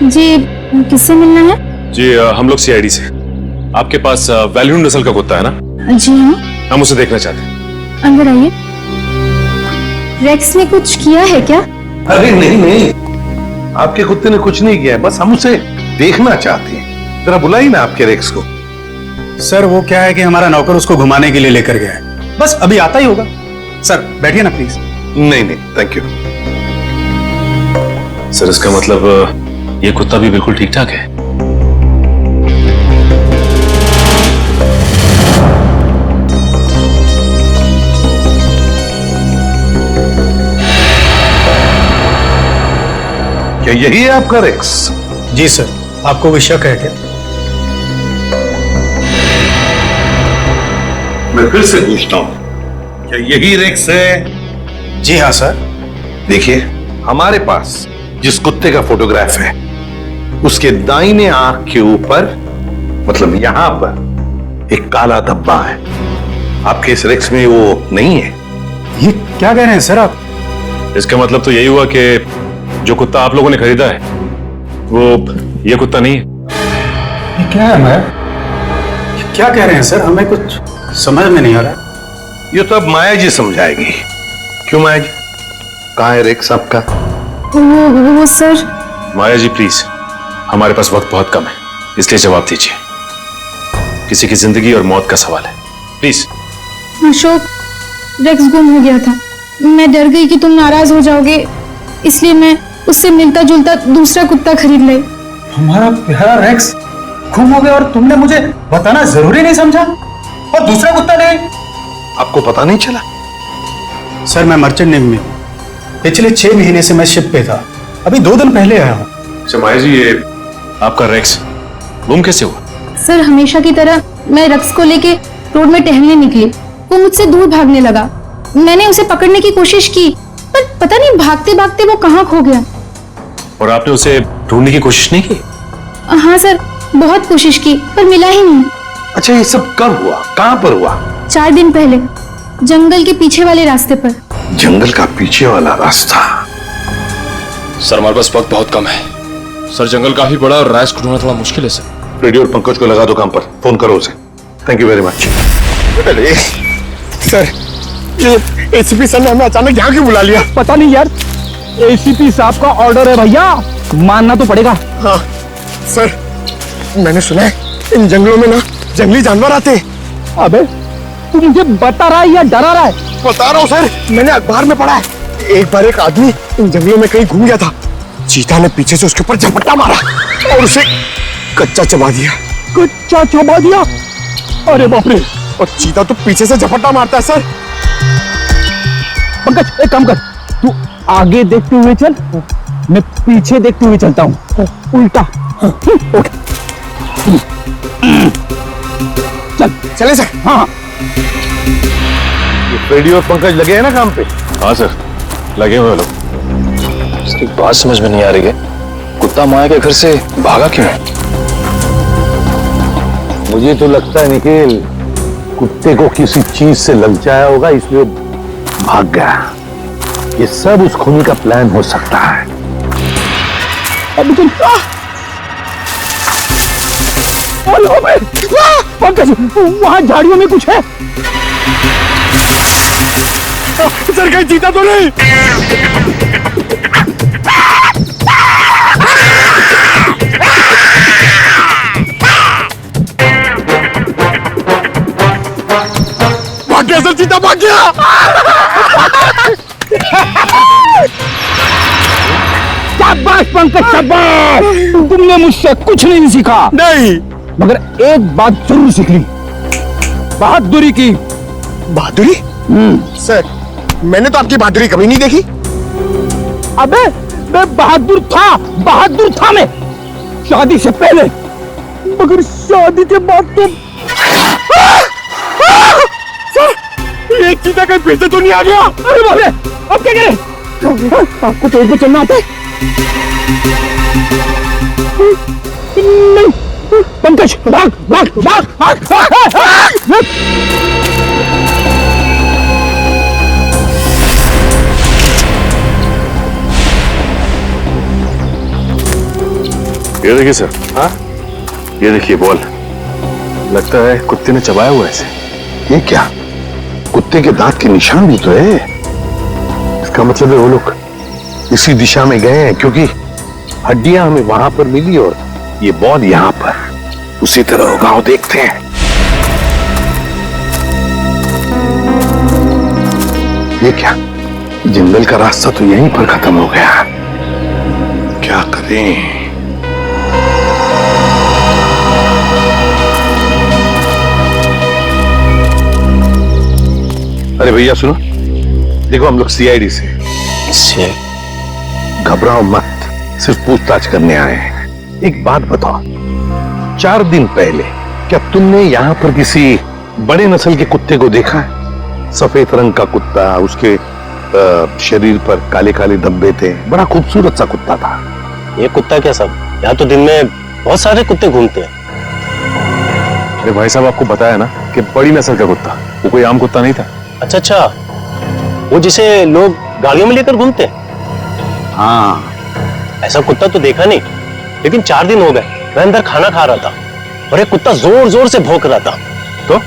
जी, किससे मिलना है? जी हम लोग सीआईडी से। आपके पास वैल्यून नस्ल का कुत्ता है ना? जी हाँ। हम उसे देखना चाहते हैं। अंदर आइए। रेक्स ने कुछ किया है क्या? अरे नहीं नहीं, आपके कुत्ते ने कुछ नहीं किया है, बस हम उसे देखना चाहते हैं। जरा बुलाइए ना आपके रेक्स को। सर वो क्या है कि हमारा नौकर उसको घुमाने के लिए लेकर गया है, बस अभी आता ही होगा। सर बैठिए ना प्लीज। नहीं नहीं, थैंक यू। सर इसका मतलब ये कुत्ता भी बिल्कुल ठीक ठाक है? क्या यही है आपका रेक्स? जी सर, आपको कोई शक है क्या? मैं फिर से पूछता हूं, क्या यही रेक्स है? जी हाँ सर। देखिए, हमारे पास जिस कुत्ते का फोटोग्राफ है उसके दाहिने आंख के ऊपर, मतलब यहां पर एक काला धब्बा है। आपके इस रेक्स में वो नहीं है। ये क्या कह रहे हैं सर आप? इसका मतलब तो यही हुआ कि जो कुत्ता आप लोगों ने खरीदा है वो ये कुत्ता नहीं है। ये क्या है? मैं क्या कह रहे हैं सर? हमें कुछ समझ में नहीं आ रहा। ये तो अब माया जी समझाएगी। क्यों माया जी, कहाँ है रेक्स आपका? वो सर। माया जी प्लीज, हमारे पास वक्त बहुत कम है, इसलिए जवाब दीजिए। किसी की जिंदगी और मौत का सवाल है, प्लीज। अशोक, रेक्स गुम हो गया था। मैं डर गई कि तुम नाराज हो जाओगे, इसलिए मैं उससे मिलता जुलता दूसरा कुत्ता खरीद लाई। हमारा प्यारा रेक्स गुम हो गया और तुमने मुझे बताना जरूरी नहीं समझा? और दूसरा कुत्ता नहीं? आपको पता नहीं चला? सर मैं मर्चेंट नेवी में पिछले 6 महीने से मैं शिप पे था, अभी 2 दिन पहले आया हूँ। अच्छा माया जी, ये आपका रेक्स गुम कैसे हुआ? सर हमेशा की तरह मैं रेक्स को लेके रोड में टहलने निकली। वो मुझसे दूर भागने लगा। मैंने उसे पकड़ने की कोशिश की, पर पता नहीं भागते भागते वो कहाँ खो गया। और आपने उसे ढूंढने की कोशिश नहीं की? हाँ सर, बहुत कोशिश की पर मिला ही नहीं। अच्छा ये सब कब हुआ, कहाँ पर हुआ? 4 दिन पहले, जंगल के पीछे वाले रास्ते पर। जंगल का पीछे वाला रास्ता? सर हमारे पास वक्त बहुत कम है। सर जंगल काफी बड़ा और रैश ढूंढना थोड़ा मुश्किल है सर। रेडियो और पंकज को लगा दो काम पर, फोन करो उसे। Thank you very much. Sir, ये एसीपी सर ने हमें अचानक यहाँ क्यों बुला लिया? पता नहीं यार, एसीपी साहब का ऑर्डर है भैया, मानना तो पड़ेगा। हाँ सर, मैंने सुना है इन जंगलों में ना जंगली जानवर आते हैं। अबे तू मुझे बता रहा है या डरा रहा है? बता रहा हूँ सर, मैंने अखबार में पढ़ा है। एक बार एक आदमी इन जंगलों में कहीं घूम गया था, चीता ने पीछे से उसके ऊपर झपट्टा मारा और उसे कच्चा चबा दिया। कच्चा चबा दिया? अरे बाप रे! और चीता तो पीछे से झपट्टा मारता है सर। पंकज एक काम कर, तू आगे देखते हुए चल, मैं पीछे देखते हुए चलता हूँ, उल्टा। चल चले सर। हाँ रेडियो और पंकज लगे हैं ना काम पे? हाँ सर, लगे हुए लोग। एक बात समझ में नहीं आ रही है, कुत्ता माया के घर से भागा क्यों है? मुझे तो लगता है निखिल, कुत्ते को किसी चीज से ललचाया होगा, इसलिए भाग गया। ये सब उस खूनी का प्लान हो सकता है। अभी तुम वहां झाड़ियों में कुछ है। सर कहीं चीता तो नहीं? भाग गया सर, चीता भाग गया। शाबाश पंकज, शाबाश। तुमने मुझसे कुछ नहीं सीखा। नहीं, मगर एक बात जरूर सीख ली, बहादुरी की। बहादुरी? सर, मैंने तो आपकी बहादुरी कभी नहीं देखी। अबे मैं बहादुर था मैं, शादी से पहले, मगर शादी के बाद तो सर, एक चीता कहीं फिर से तो नहीं आ गया? अरे बोले, अब क्या करें? आपको तेज में चलना आता है? नहीं, पंकज भाग भाग भाग भाग, भाग। ये देखिए सर। हाँ, ये देखिए बॉल, लगता है कुत्ते ने चबाया हुआ है इसे। ये क्या? कुत्ते के दांत के निशान भी तो है। इसका मतलब है वो लोग इसी दिशा में गए हैं, क्योंकि हड्डियां हमें वहां पर मिली और ये बॉल यहां पर। उसी तरह होगा, वो देखते हैं। ये क्या? जंगल का रास्ता तो यहीं पर खत्म हो गया। क्या करें? अरे भैया सुनो, देखो हम लोग सीआईडी से। घबराओ मत, सिर्फ पूछताछ करने आए हैं। एक बात बताओ, 4 दिन पहले क्या तुमने यहाँ पर किसी बड़े नस्ल के कुत्ते को देखा है? सफेद रंग का कुत्ता, उसके शरीर पर काले काले धब्बे थे, बड़ा खूबसूरत सा कुत्ता था। ये कुत्ता क्या सब, यहाँ तो दिन में बहुत सारे कुत्ते घूमते हैं। अरे भाई साहब, आपको बताया ना कि बड़ी नस्ल का कुत्ता, वो कोई आम कुत्ता नहीं था। अच्छा अच्छा, वो जिसे लोग गाड़ियों में लेकर घूमते हैं? हाँ, ऐसा कुत्ता तो देखा नहीं, लेकिन 4 दिन हो गए मैं अंदर खाना खा रहा था और एक कुत्ता जोर जोर से भौंक रहा था। तो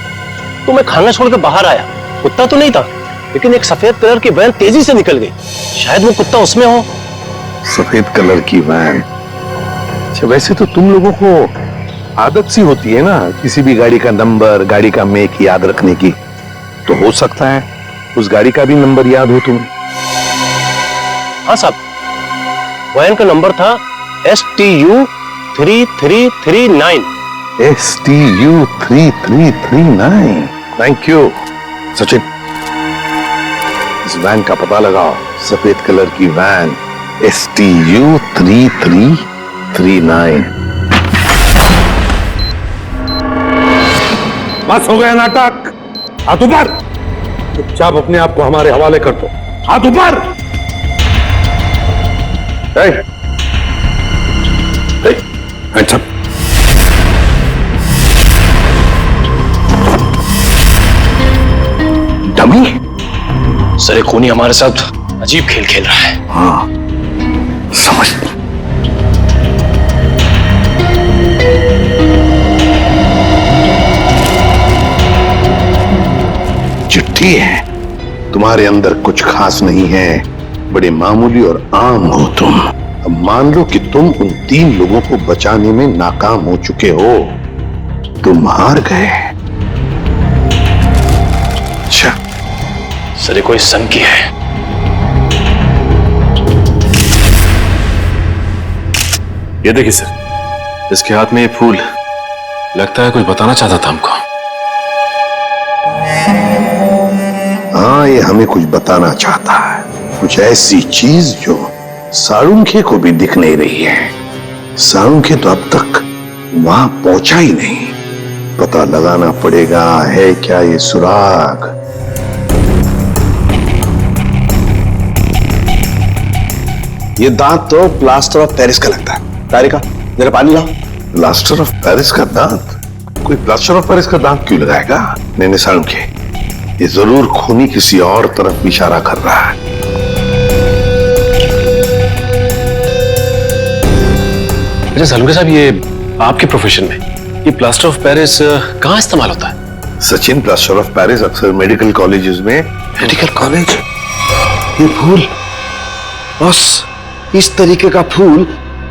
मैं खाना छोड़कर बाहर आया, कुत्ता तो नहीं था, लेकिन एक सफेद कलर की वैन तेजी से निकल गई। शायद वो कुत्ता उसमें हो। सफेद कलर की वैन? अच्छा, वैसे तो तुम लोगों को आदत सी होती है ना किसी भी गाड़ी का नंबर, गाड़ी का मेक याद रखने की, तो हो सकता है उस गाड़ी का भी नंबर याद हो तुम्हें। हाँ साहब, वैन का नंबर था STU 3339। STU 3339। Thank you Sachin, इस वैन का पता लगाओ। सफेद कलर की वैन, STU 3339। बस हो गया नाटक, हाथ ऊपर। चुपचाप अपने आप को हमारे हवाले कर दो, हाथ ऊपर। डमी? सर, एक खूनी हमारे साथ अजीब खेल खेल रहा है। हाँ, समझ। चिट्ठी है, तुम्हारे अंदर कुछ खास नहीं है, बड़े मामूली और आम हो तुम। अब मान लो कि तुम उन 3 लोगों को बचाने में नाकाम हो चुके हो, तुम हार गए। अच्छा सर, ये कोई सन की है। ये देखिए सर, इसके हाथ में ये फूल, लगता है कुछ बताना चाहता था हमको। हाँ, ये हमें कुछ बताना चाहता है, कुछ ऐसी चीज जो साळुंखे को भी दिख नहीं रही है। साळुंखे तो अब तक वहां पहुंचा ही नहीं। पता लगाना पड़ेगा, है क्या ये सुराग। ये दांत तो प्लास्टर ऑफ पेरिस का लगता है। तारिका जरा पानी लाओ। प्लास्टर ऑफ पेरिस का दांत? कोई प्लास्टर ऑफ पेरिस का दांत क्यों लगाएगा? नहीं सारुण के, ये जरूर खूनी किसी और तरफ इशारा कर रहा है। अच्छा सालुंखे साहब, ये आपके प्रोफेशन में ये प्लास्टर ऑफ पेरिस कहाँ इस्तेमाल होता है? सचिन, प्लास्टर ऑफ पेरिस अक्सर मेडिकल कॉलेजेस में। Medical college? ये फूल बस, इस तरीके का फूल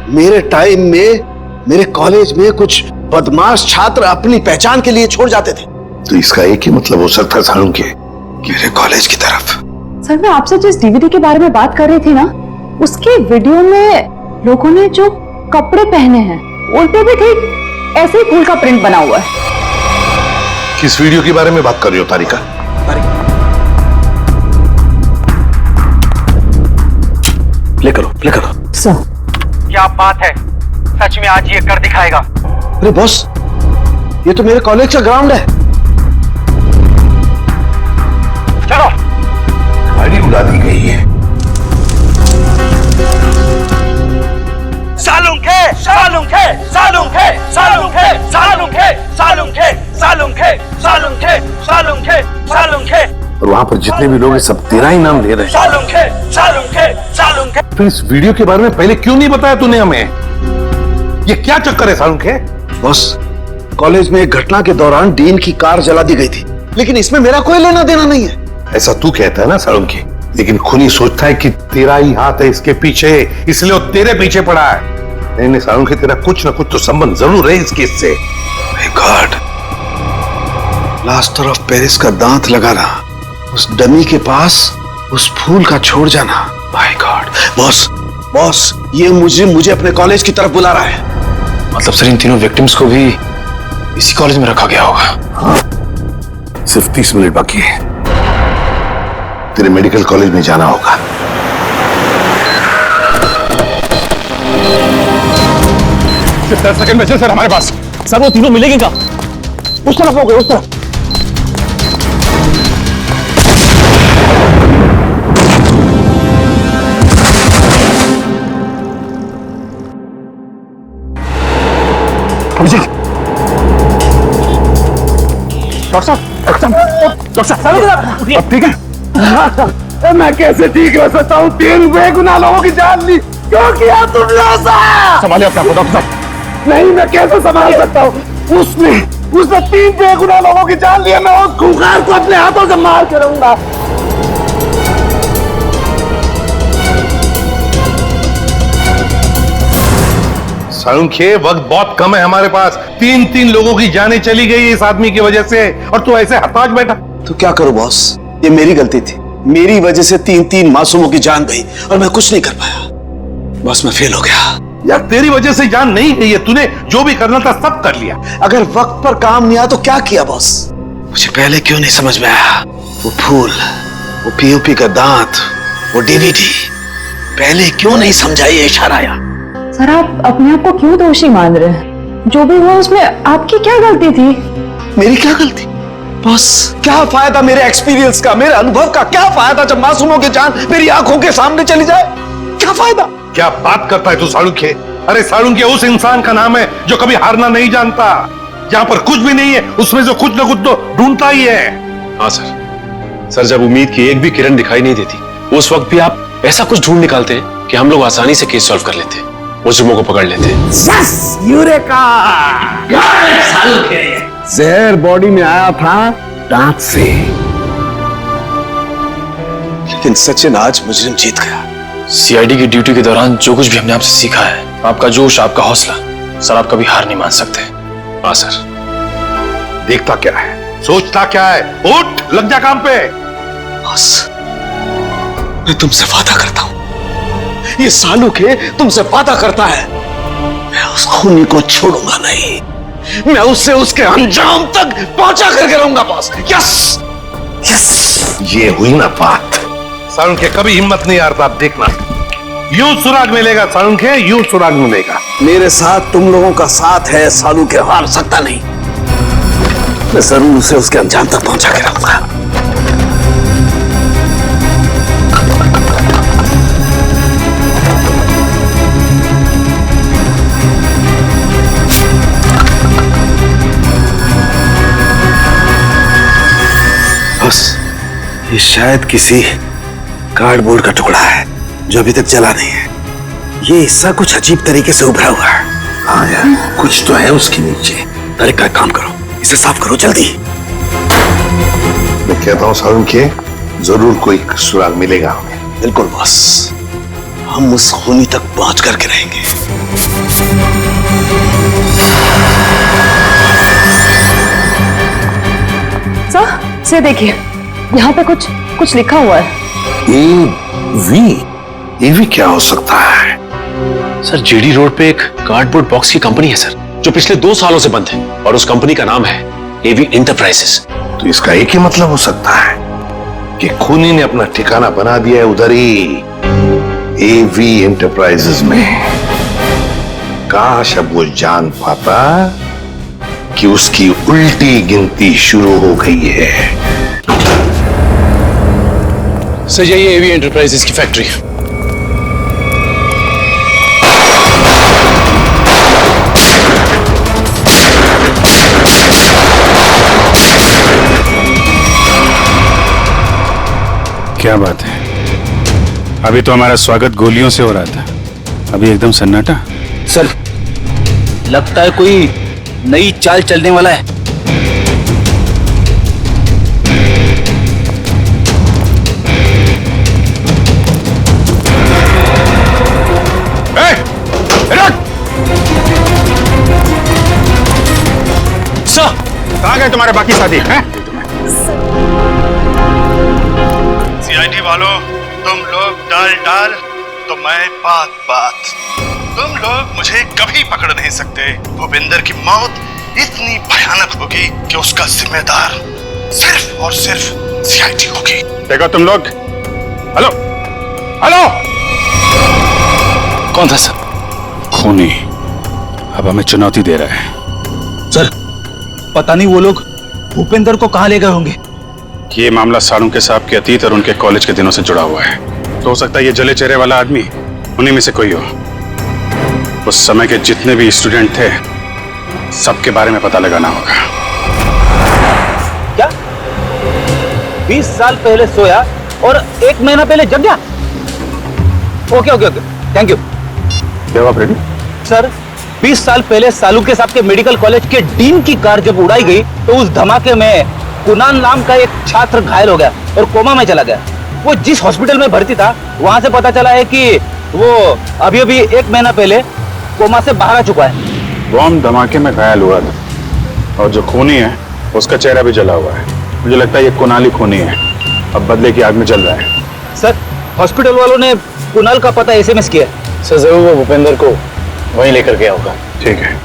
मेरे टाइम में मेरे कॉलेज में कुछ बदमाश छात्र अपनी पहचान के लिए छोड़ जाते थे। तो इसका एक ही मतलब हो सकता है सारुण के, मेरे कॉलेज की तरफ। सर, मैं आपसे जिस डीवीडी के बारे में बात कर रही थी ना, उसके वीडियो में लोगों ने जो कपड़े पहने हैं उन पे भी ठीक ऐसे ही फूल का प्रिंट बना हुआ है। किस वीडियो के बारे में बात कर रही हो तारिका? प्ले करो। सर, क्या बात है, सच में आज ये कर दिखाएगा। अरे बॉस, ये तो मेरे कॉलेज का ग्राउंड है। चलो। गाड़ी उड़ा दी गई है। सालुंखे, सालुंखे, सालुंखे, सालुंखे, सालुंखे, सालुंखे, सालुंखे, सालुंखे, सालुंखे, सालुंखे। और वहां पर जितने भी लोग हैं सब तेरा ही नाम ले रहे हैं। सालुंखे, सालुंखे, सालुंखे। फिर इस वीडियो के बारे में पहले क्यों नहीं बताया तूने हमें? ये क्या चक्कर है सारुंखे? बॉस, कॉलेज में एक घटना के दौरान डीन की कार जला दी गई थी, लेकिन इसमें मेरा कोई लेना देना नहीं है। ऐसा तू कहता है ना सारुंखे, लेकिन खूनी सोचता है कि तेरा ही हाथ है इसके पीछे, इसलिए वो तेरे पीछे पड़ा है। नहीं सारुंखे, तेरा कुछ ना कुछ तो संबंध जरूर है इस केस से। My God, plaster of Paris का दांत लगाना, उस डमी के पास उस फूल का छोड़ जाना। My God. बॉस, ये मुझे अपने कॉलेज की तरफ बुला रहा है। मतलब सर, इन तीनों विक्टिम्स को भी इसी कॉलेज में रखा गया होगा। हाँ, सिर्फ 30 मिनट बाकी है, तेरे मेडिकल कॉलेज में जाना होगा। सिर्फ 10 सेकंड बचे सर हमारे पास। सर, वो तीनों मिलेंगे क्या? उस तरफ हो गए, उस तरफ। अभिषेक, डॉक्टर साहब, अब ठीक है? मैं कैसे ठीक हो सकता हूँ? 3 बेगुनाह लोगों की जान ली, क्यों किया तुमने ऐसा? संभालिए अपने आप को डॉक्टर साहब। नहीं, मैं कैसे संभाल सकता हूँ? उसने 3 बेगुनाह लोगों की जान लिया। मैं उस खूंखार को अपने हाथों से मार के रहूंगा। सारुंखे, वक्त बहुत कम है हमारे पास। 3 लोगों की जानें चली गई इस आदमी की वजह से, और तू ऐसे हताश बैठा। तो क्या करूं बॉस, ये मेरी गलती थी। मेरी वजह से 3 मासूमों की जान गई और मैं कुछ नहीं कर पाया। बॉस, मैं फेल हो गया। यार, तेरी वजह से जान नहीं गई है, तूने जो भी करना था सब कर लिया। अगर वक्त पर काम नहीं आया तो क्या किया बॉस? मुझे पहले क्यों नहीं समझ में आया? वो फूल, वो पीओपी का दांत, वो डीवीडी, पहले क्यों नहीं समझा? ये इशारा आया। सर, आप अपने आप को क्यों दोषी मान रहे हैं? जो भी हुआ उसमें आपकी क्या गलती थी? मेरी क्या गलती? बस, क्या फायदा मेरे एक्सपीरियंस का, मेरे अनुभव का? क्या फायदा जब मासूमों की जान मेरी आंखों के सामने चली जाए? क्या फायदा? क्या बात करता है तू सारुंखे? अरे सारुंखे उस इंसान का नाम है जो कभी हारना नहीं जानता। जहां पर कुछ भी नहीं है उसमें से कुछ ना कुछ तो ढूंढता ही है। हाँ सर, जब उम्मीद की एक भी किरण दिखाई नहीं देती, उस वक्त भी आप ऐसा कुछ ढूंढ निकालते कि हम लोग आसानी से केस सॉल्व कर लेते, मुजरिमों को पकड़ लेते। Yes, eureka! जहर बॉडी में आया था दांत से, लेकिन सचिन आज मुजरिम जीत गया। सीआईडी की ड्यूटी के दौरान जो कुछ भी हमने आपसे सीखा है, आपका जोश, आपका हौसला, सर आप कभी हार नहीं मान सकते। हाँ सर। देखता क्या है, सोचता क्या है? उठ, लग जा काम पे। बस, मैं तुमसे वादा करता हूं, ये सालुखे तुमसे वादा करता है, मैं उस खूनी को छोड़ूंगा नहीं। मैं उससे उसके अंजाम तक पहुंचा करके रहूंगा बॉस। Yes, yes. ये हुई ना बात। सारुंखे कभी हिम्मत नहीं हारता, आप देखना। यूं सुराग मिलेगा सारुंखे, यूं सुराग मिलेगा। मेरे साथ तुम लोगों का साथ है, सालुखे हार सकता नहीं। मैं जरूर उसे उसके अंजाम तक पहुंचा के रहूंगा। बॉस, ये शायद किसी कार्डबोर्ड का टुकड़ा है जो अभी तक जला नहीं है। ये हिस्सा कुछ अजीब तरीके से उभरा हुआ है। हाँ यार, कुछ तो है उसके नीचे। अरे क्या काम करो, इसे साफ करो जल्दी। मैं कहता हूँ सारुण के जरूर कोई सुराग मिलेगा हमें। बिल्कुल बॉस, हम उस खूनी तक पहुंच करके रहेंगे। सर, से देखिए, यहाँ पे कुछ लिखा हुआ है। एवी क्या हो सकता है? सर, जीडी रोड पे एक कार्डबोर्ड बॉक्स की कंपनी है सर, जो पिछले 2 सालों से बंद है, और उस कंपनी का नाम है एवी एंटरप्राइजेस। तो इसका एक ही मतलब हो सकता है कि खूनी ने अपना ठिकाना बना दिया है उधर ही, एवी एंटरप्राइजेस में। काश अब वो जान पाता कि उसकी उल्टी गिनती शुरू हो गई है। सर, यही एवी एंटरप्राइजेस की फैक्ट्री है। क्या बात है, अभी तो हमारा स्वागत गोलियों से हो रहा था, अभी एकदम सन्नाटा। सर, लगता है कोई नई चाल चलने वाला है। कहाँ गए तुम्हारे बाकी साथी हैं? सीआईडी वालों, तुम लोग डाल तो मैं बात। तुम लोग मुझे कभी पकड़ नहीं सकते। भूपेंद्र की मौत इतनी भयानक होगी कि उसका जिम्मेदार सिर्फ और सिर्फ सीआईडी होगी। देखो तुम लोग, हेलो हेलो, कौन था सर? खूनी अब हमें चुनौती दे रहा है। सर, पता नहीं वो लोग भूपेंद्र को कहां ले गए होंगे। ये मामला साळुंके साहब के अतीत और उनके कॉलेज के दिनों से जुड़ा हुआ है, तो हो सकता है ये जले चेहरे वाला आदमी उन्हीं में से कोई हो। उस समय के जितने भी स्टूडेंट थे, सबके बारे में पता लगाना होगा। क्या 20 साल पहले सोया और 1 महीना पहले जग गया? Okay, thank you. Ready? Sir, 20 साल पहले साळुंके साहब के मेडिकल कॉलेज के डीन की कार जब उड़ाई गई, तो उस धमाके में कुणाल नाम का एक छात्र घायल हो गया और कोमा में चला गया। वो जिस हॉस्पिटल में भर्ती था, वहां से पता चला है कि वो अभी 1 महीना पहले कोमा से बाहर आ चुका है। बॉम्ब धमाके में घायल हुआ था, और जो खूनी है उसका चेहरा भी जला हुआ है। मुझे लगता है ये कुणाल ही खूनी है, अब बदले की आग में जल रहा है। सर, हॉस्पिटल वालों ने कुणाल का पता SMS किया। सर, जरूर वो भूपेंद्र को वहीं लेकर गया होगा। ठीक है,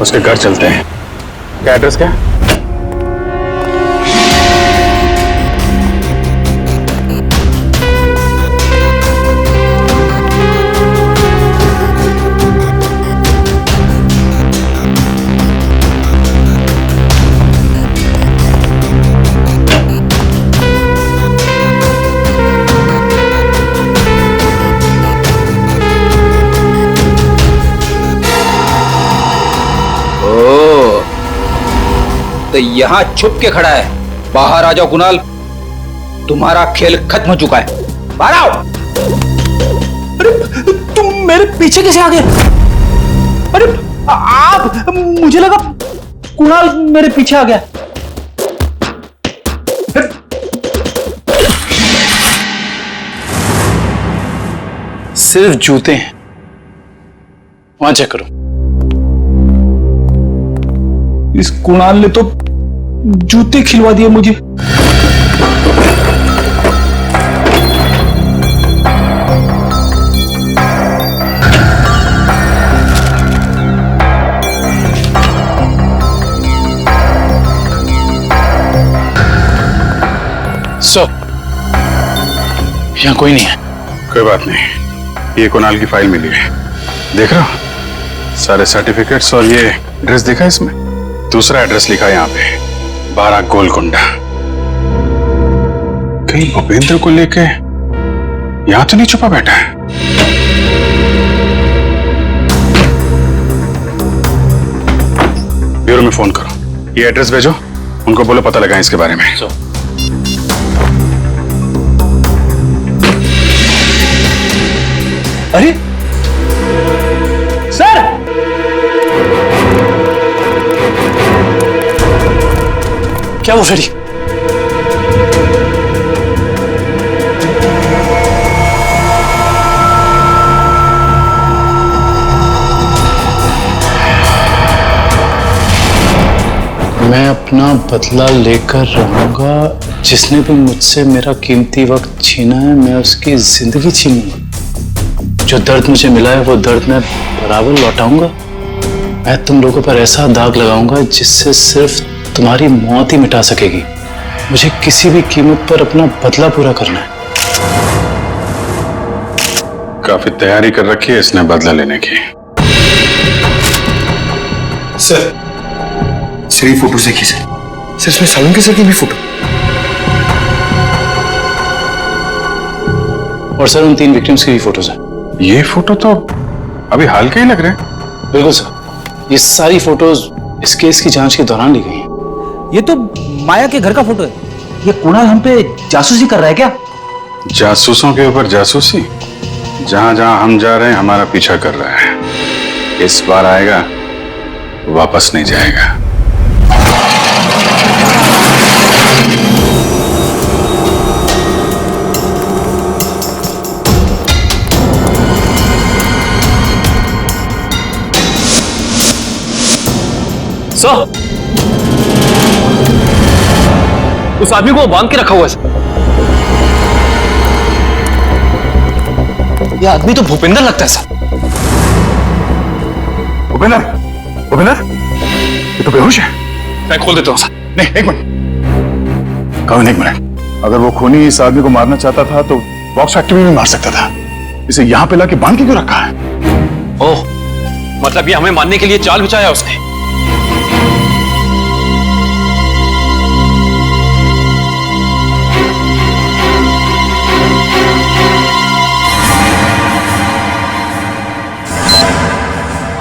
उसके घर चलते हैं। क्या एड्रेस क्या? तो यहाँ छुप के खड़ा है। बाहर आ जाओ कुणाल, तुम्हारा खेल खत्म हो चुका है। बाहर आओ। अरे तुम मेरे पीछे कैसे आ गए? अरे आप, मुझे लगा कुणाल मेरे पीछे आ गया। सिर्फ जूते हैं, वहां चेक करो। इस कुणाल ने तो जूते खिलवा दिए मुझे। यहाँ कोई नहीं है। कोई बात नहीं, ये कुणाल की फाइल मिली है, देख रहा हो? सारे सर्टिफिकेट्स और ये एड्रेस देखा इसमें? दूसरा एड्रेस लिखा है यहाँ पे, 12 गोलकुंडा। कहीं भूपेंद्र को लेके यहां तो नहीं छुपा बैठा है? ब्यूरो में फोन करो, ये एड्रेस भेजो, उनको बोलो पता लगाएं इसके बारे में। अरे सर, क्या वो फ्रेडी? मैं अपना बदला लेकर रहूंगा। जिसने भी मुझसे मेरा कीमती वक्त छीना है, मैं उसकी जिंदगी छीनूंगा। जो दर्द मुझे मिला है वो दर्द मैं बराबर लौटाऊंगा। मैं तुम लोगों पर ऐसा दाग लगाऊंगा जिससे सिर्फ तुम्हारी मौत ही मिटा सकेगी। मुझे किसी भी कीमत पर अपना बदला पूरा करना है। काफी तैयारी कर रखी है इसने बदला लेने की। सर, सर ये फोटो देखिए सर। सर इसमें सालुंखे सर की भी फोटो। और सर उन 3 विक्टिम्स की भी फोटोज हैं। ये फोटो तो अभी हाल के ही लग रहे हैं। बिल्कुल सर, ये सारी फोटोज इस केस की जांच के दौरान ली गई हैं। ये तो माया के घर का फोटो है। ये कुणाल हम पे जासूसी कर रहा है क्या? जासूसों के ऊपर जासूसी? जहां जहां हम जा रहे हैं हमारा पीछा कर रहा है। इस बार आएगा, वापस नहीं जाएगा। सर, उस आदमी को बांध के रखा हुआ है सर। यह आदमी तो भूपेंद्र लगता है सर। भूपेंद्र, भूपेंद्र, ये तो बेहोश है। मैं खोल देता हूं सर। नहीं, एक मिनट कौन, एक मिनट। अगर वो खूनी इस आदमी को मारना चाहता था तो बॉक्स फैक्ट्री में भी मार सकता था। इसे यहां पे लाके बांध के क्यों रखा है? ओह, मतलब ये हमें मारने के लिए चाल बिछाया उसने।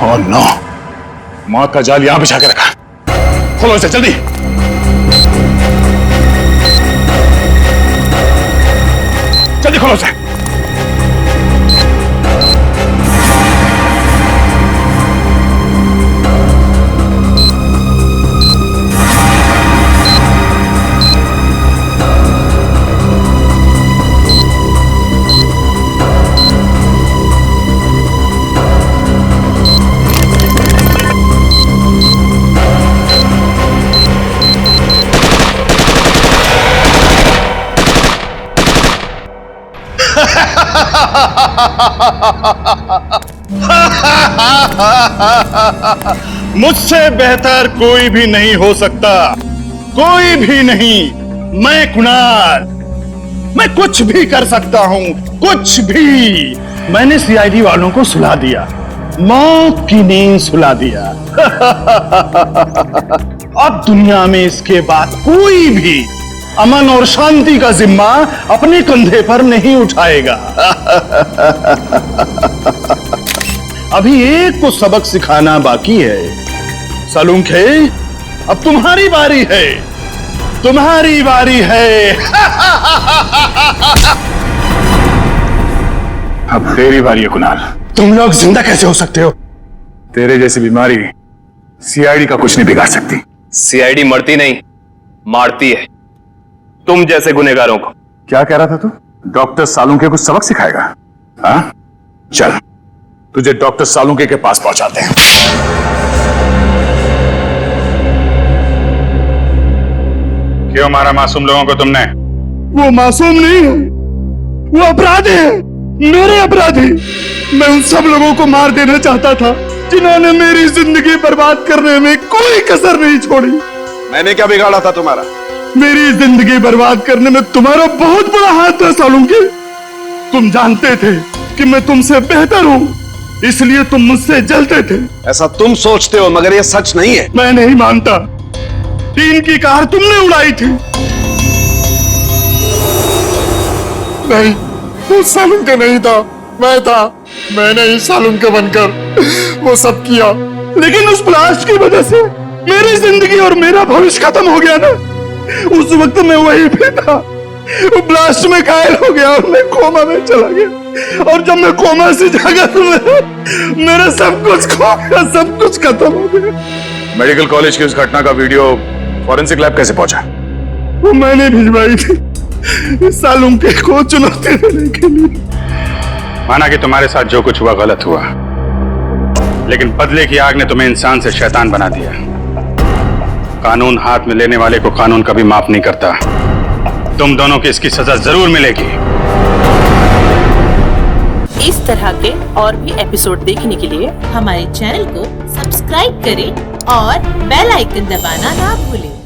ओह नो, मौत का जाल यहां बिछा के रखा। खोलो इसे जल्दी। जल्दी खोलो इसे। मुझसे बेहतर कोई भी नहीं हो सकता, कोई भी नहीं। मैं कुणाल, मैं कुछ भी कर सकता हूं, कुछ भी। मैंने सीआईडी वालों को सुला दिया, मौत की नींद सुला दिया। अब दुनिया में इसके बाद कोई भी अमन और शांति का जिम्मा अपने कंधे पर नहीं उठाएगा। अभी एक को सबक सिखाना बाकी है। सालुंखे, अब तुम्हारी बारी है, तुम्हारी बारी है। अब तेरी बारी है कुणाल। तुम लोग जिंदा कैसे हो सकते हो? तेरे जैसी बीमारी सीआईडी का कुछ नहीं बिगाड़ सकती। सीआईडी मरती नहीं, मारती है तुम जैसे गुनहगारों को। क्या कह रहा था तू? डॉक्टर सालुंखे को सबक सिखाएगा? हाँ, चल तुझे डॉक्टर सालुंखे के पास पहुंचाते हैं। क्यों मारा मासूम लोगों को तुमने? वो मासूम नहीं है, वो अपराधी है, मेरे अपराधी। मैं उन सब लोगों को मार देना चाहता था जिन्होंने मेरी जिंदगी बर्बाद करने में कोई कसर नहीं छोड़ी। मैंने क्या बिगाड़ा था तुम्हारा? मेरी जिंदगी बर्बाद करने में तुम्हारा बहुत बड़ा हाथ था सालुंखे। तुम जानते थे कि मैं तुमसे बेहतर हूं, इसलिए तुम मुझसे जलते थे। ऐसा तुम सोचते हो, मगर ये सच नहीं है। मैं नहीं मानता। टीन की कार तुमने उड़ाई थी। नहीं, वो सालुंखे नहीं था, मैं था। मैंने ही सालुंखे बनकर वो सब किया, लेकिन उस ब्लास्ट की वजह से मेरी जिंदगी और मेरा भविष्य खत्म हो गया ना। उस वक्त मैं वहीं पे था, वो ब्लास्ट में घायल हो गया और मैं कोमा में चला गया। और जब मैं कोमा से जागा तो मेरा सब कुछ खो गया, सब कुछ खत्म हो गया। मेडिकल कॉलेज की उस घटना का वीडियो फॉरेंसिक लैब कैसे पहुंचा? वो मैंने भिजवाई थी सालुम के को चुनौती देने के लिए। माना कि तुम्हारे साथ जो कुछ हुआ गलत हुआ, लेकिन बदले की आग ने तुम्हें इंसान से शैतान बना दिया। कानून हाथ में लेने वाले को कानून कभी माफ नहीं करता। तुम दोनों की इसकी सजा जरूर मिलेगी। इस तरह के और भी एपिसोड देखने के लिए हमारे चैनल को सब्सक्राइब करें और बेल आइकन दबाना ना भूलें।